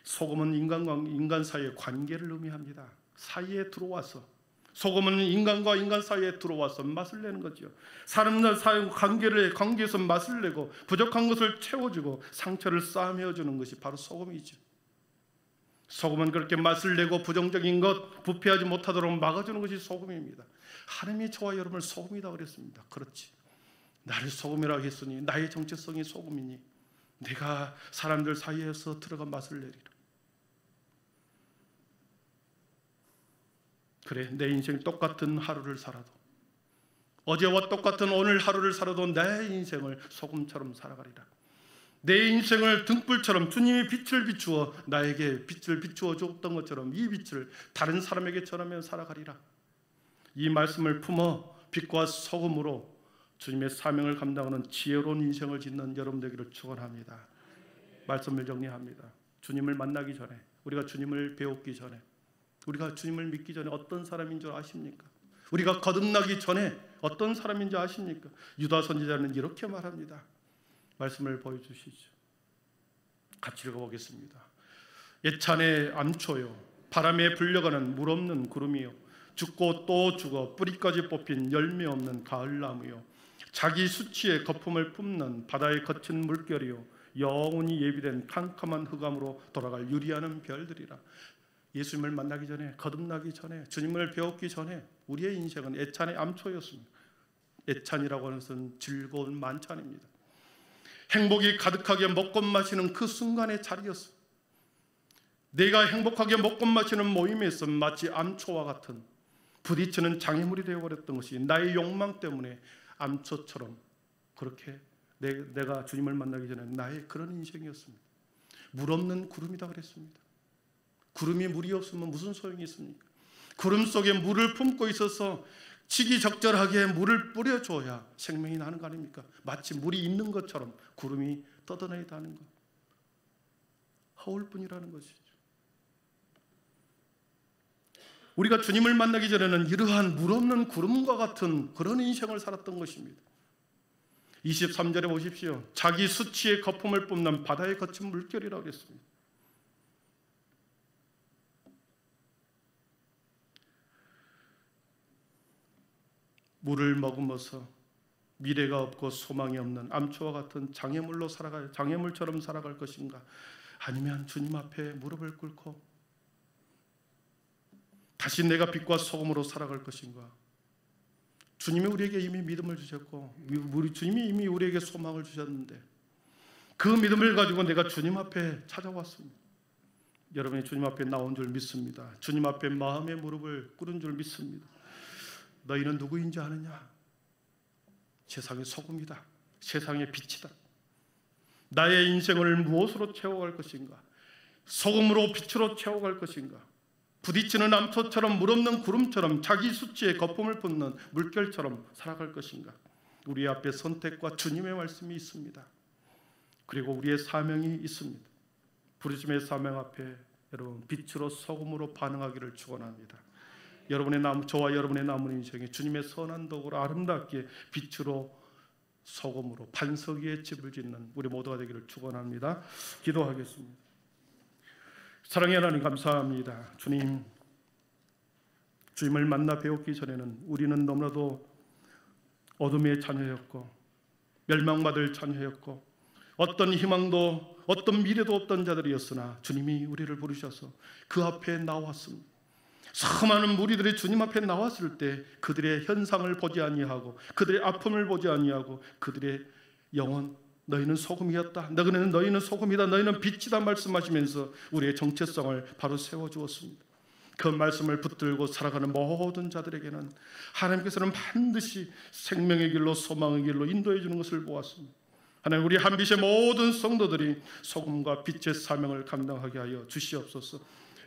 소금은 인간 사이의 관계를 의미합니다. 사이에 들어와서, 소금은 인간과 인간 사이에 들어와서 맛을 내는 거죠. 사람과 사이 관계에서 맛을 내고 부족한 것을 채워주고 상처를 싸매어주는 것이 바로 소금이죠. 소금은 그렇게 맛을 내고 부정적인 것, 부패하지 못하도록 막아주는 것이 소금입니다. 하나님이 저와 여러분을 소금이다 그랬습니다. 그렇지, 나를 소금이라고 했으니 나의 정체성이 소금이니 내가 사람들 사이에서 들어가 맛을 내리라. 그래, 내 인생 똑같은 하루를 살아도, 어제와 똑같은 오늘 하루를 살아도 내 인생을 소금처럼 살아가리라. 내 인생을 등불처럼 주님이 빛을 비추어 나에게 빛을 비추어 줬던 것처럼 이 빛을 다른 사람에게 전하며 살아가리라. 이 말씀을 품어 빛과 소금으로 주님의 사명을 감당하는 지혜로운 인생을 짓는 여러분 되기를 축원합니다. 말씀을 정리합니다. 주님을 만나기 전에, 우리가 주님을 배우기 전에, 우리가 주님을 믿기 전에 어떤 사람인 줄 아십니까? 우리가 거듭나기 전에 어떤 사람인 줄 아십니까? 유다 선지자는 이렇게 말합니다. 말씀을 보여주시죠. 같이 읽어보겠습니다. 예찬의 암초요, 바람에 불려가는 물 없는 구름이요, 죽고 또 죽어 뿌리까지 뽑힌 열매 없는 가을나무요, 자기 수치의 거품을 뿜는 바다의 거친 물결이요, 영원히 예비된 캄캄한 흑암으로 돌아갈 유리하는 별들이라. 예수님을 만나기 전에, 거듭나기 전에, 주님을 배웠기 전에 우리의 인생은 애찬의 암초였습니다. 애찬이라고 하는 것은 즐거운 만찬입니다. 행복이 가득하게 먹고 마시는 그 순간의 자리였습니다. 내가 행복하게 먹고 마시는 모임에서 마치 암초와 같은 부딪히는 장애물이 되어버렸던 것이 나의 욕망 때문에 암초처럼 그렇게 내가 주님을 만나기 전에 나의 그런 인생이었습니다. 물 없는 구름이다 그랬습니다. 구름이 물이 없으면 무슨 소용이 있습니까? 구름 속에 물을 품고 있어서 시기적절하게 물을 뿌려줘야 생명이 나는 거 아닙니까? 마치 물이 있는 것처럼 구름이 떠다녀야 하는 것, 허울뿐이라는 것이죠. 우리가 주님을 만나기 전에는 이러한 물 없는 구름과 같은 그런 인생을 살았던 것입니다. 23절에 보십시오. 자기 수치의 거품을 뿜는 바다의 거친 물결이라고 했습니다. 물을 머금어서 미래가 없고 소망이 없는 암초와 같은 장애물처럼 살아갈 것인가? 아니면 주님 앞에 무릎을 꿇고 다시 내가 빛과 소금으로 살아갈 것인가? 주님이 우리에게 이미 믿음을 주셨고 주님이 이미 우리에게 소망을 주셨는데 그 믿음을 가지고 내가 주님 앞에 찾아왔습니다. 여러분이 주님 앞에 나온 줄 믿습니다. 주님 앞에 마음의 무릎을 꿇은 줄 믿습니다. 너희는 누구인지 아느냐? 세상의 소금이다. 세상의 빛이다. 나의 인생을 무엇으로 채워갈 것인가? 소금으로 빛으로 채워갈 것인가? 부딪히는 암초처럼 물 없는 구름처럼 자기 수치에 거품을 붓는 물결처럼 살아갈 것인가? 우리 앞에 선택과 주님의 말씀이 있습니다. 그리고 우리의 사명이 있습니다. 부르심의 사명 앞에 여러분 빛으로 소금으로 반응하기를 축원합니다. 저와 여러분의 남은 인생에 주님의 선한 도구로 아름답게 빛으로 소금으로 반석 위에 집을 짓는 우리 모두가 되기를 축원합니다. 기도하겠습니다. 사랑의 하나님 감사합니다. 주님을 만나 배웠기 전에는 우리는 너무나도 어둠의 자녀였고 멸망받을 자녀였고 어떤 희망도 어떤 미래도 없던 자들이었으나 주님이 우리를 부르셔서 그 앞에 나왔습니다. 수많은 무리들이 주님 앞에 나왔을 때 그들의 현상을 보지 아니하고 그들의 아픔을 보지 아니하고 그들의 영혼, 너희는 소금이었다, 너희는 소금이다, 너희는 빛이다 말씀하시면서 우리의 정체성을 바로 세워주었습니다. 그 말씀을 붙들고 살아가는 모든 자들에게는 하나님께서는 반드시 생명의 길로 소망의 길로 인도해 주는 것을 보았습니다. 하나님, 우리 한빛의 모든 성도들이 소금과 빛의 사명을 감당하게 하여 주시옵소서.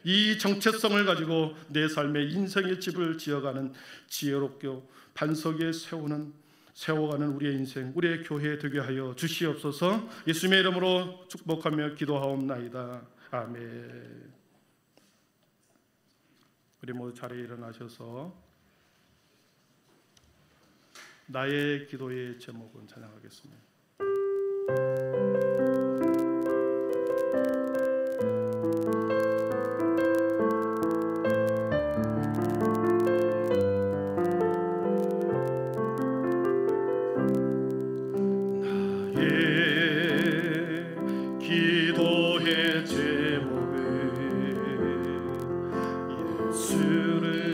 이 정체성을 가지고 내 삶의 인생의 집을 지어가는 지혜롭게 반석 위에 세워가는 우리의 인생, 우리의 교회 되게 하여 주시옵소서. 예수님의 이름으로 축복하며 기도하옵나이다. 아멘. 우리 모두 자리에 일어나셔서 나의 기도의 제목은 찬양하겠습니다. 기도의 제목은 예수를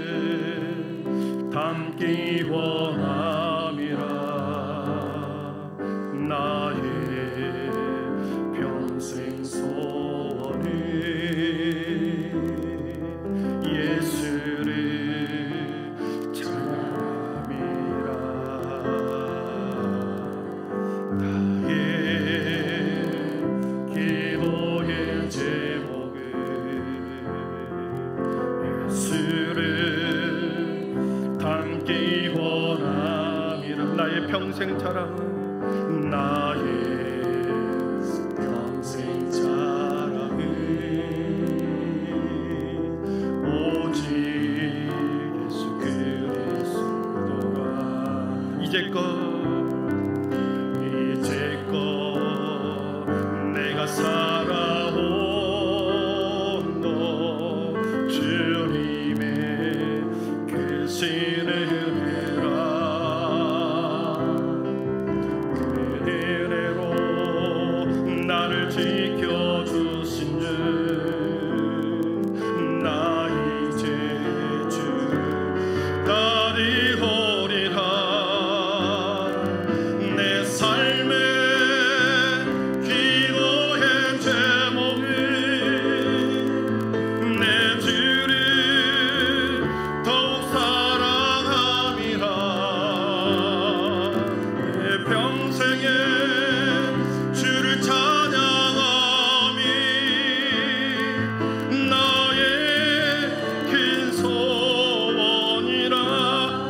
닮기 원함이라. 나의 평생 소원은 예수를 찬양함이라. 기도의 제목은 예수를 닮기 원함이라. 나의 평생 자랑은 나의 평생 자랑은 오직 예수 그리스도라. 이제껏 내가 살아온 것 주님의 크신 은혜라. 그 은혜로 나를 지켜주신 주, 나 이제 주를 따르리라. 내 삶의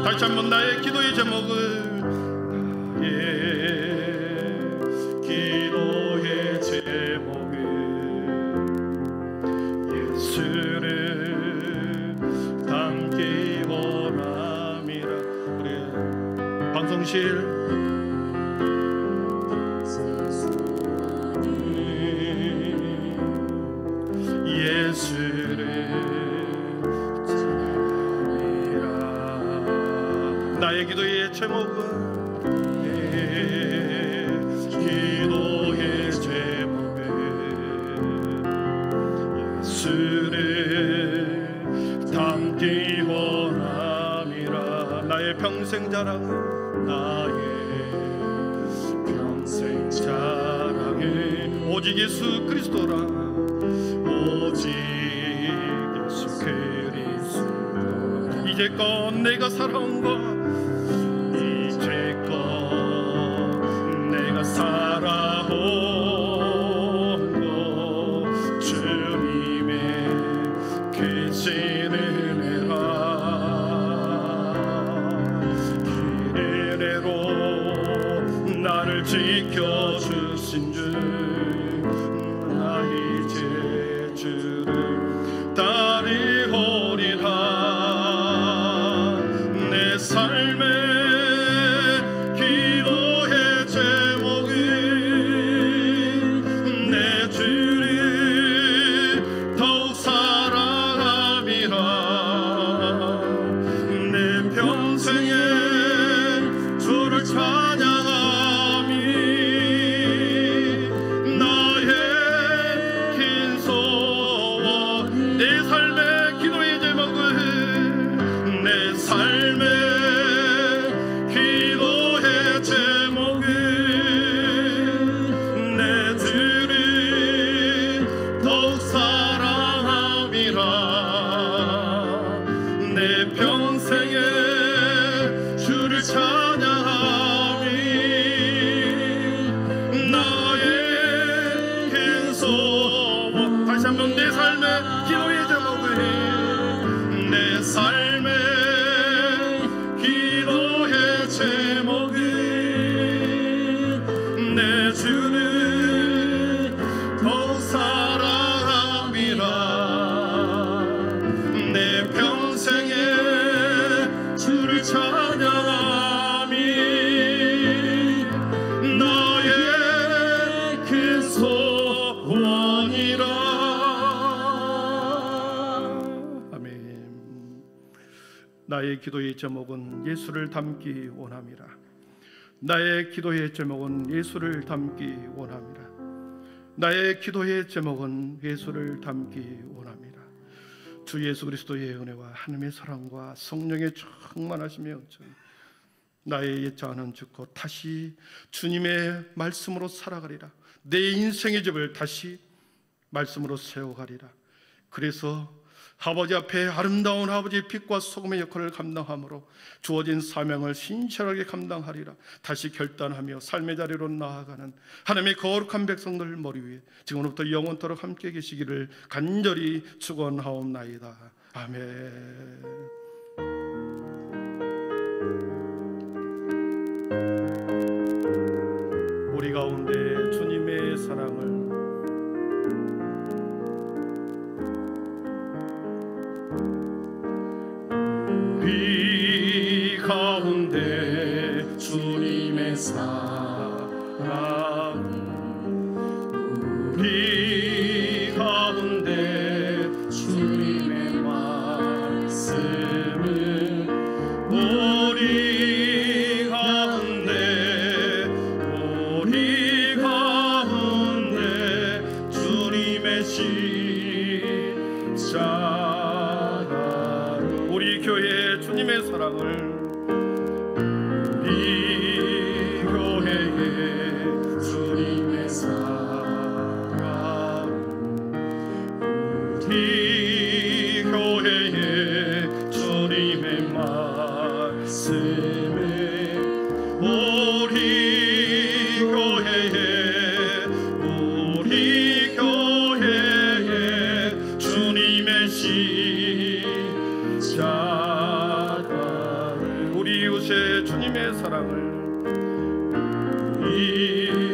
다시 한번 나의 기도의 제목은, 나의 기도의 제목은 예수를 닮기 원함이라. 우리 방송실 예수를 나의 기도의 제목은, 기도의 제목은 예수를 닮기 원함이라. 나의 평생 자랑은, 나의 평생 자랑은 오직 예수 그리스도라. 오직 예수 그리스도. 이제껏 내가 살아온 것, 이제껏 내가 살아온 것 주님의 크신 은혜라. 그 은혜로 나를 지켜주신 주, 나 이제 주를 따르리라. 내 삶의 기도의 제목은 내 주를 더욱 사랑함이라. 내 평생에 주를 찬양함이 나의 기도의 제목은 예수를 닮기 원함이라. 나의 기도의 제목은 예수를 닮기 원함이라. 나의 기도의 제목은 예수를 닮기 원합니다. 주 예수 그리스도의 은혜와 하나님의 사랑과 성령의 충만하심의 은총, 나의 옛자는 죽고 다시 주님의 말씀으로 살아가리라. 내 인생의 집을 다시 말씀으로 세워가리라. 그래서 아버지 앞에 아름다운 아버지의 빛과 소금의 역할을 감당함으로 주어진 사명을 신실하게 감당하리라. 다시 결단하며 삶의 자리로 나아가는 하나님의 거룩한 백성들 머리 위에 지금부터 영원토록 함께 계시기를 간절히 축원하옵나이다. 아멘. 우리 가운데 주님의 사랑을 우리 가운데 주님의 사랑, 우리 가운데 주님의 말씀은 우리 가운데 주님의 십자가, 우리 교회 주님의 사랑을 우리 교회에 주님의 사랑, 우리 교회에 주님의 말씀에 우리 교회에 주님의 십자가, 우리 이웃의 주님의 사랑을 우리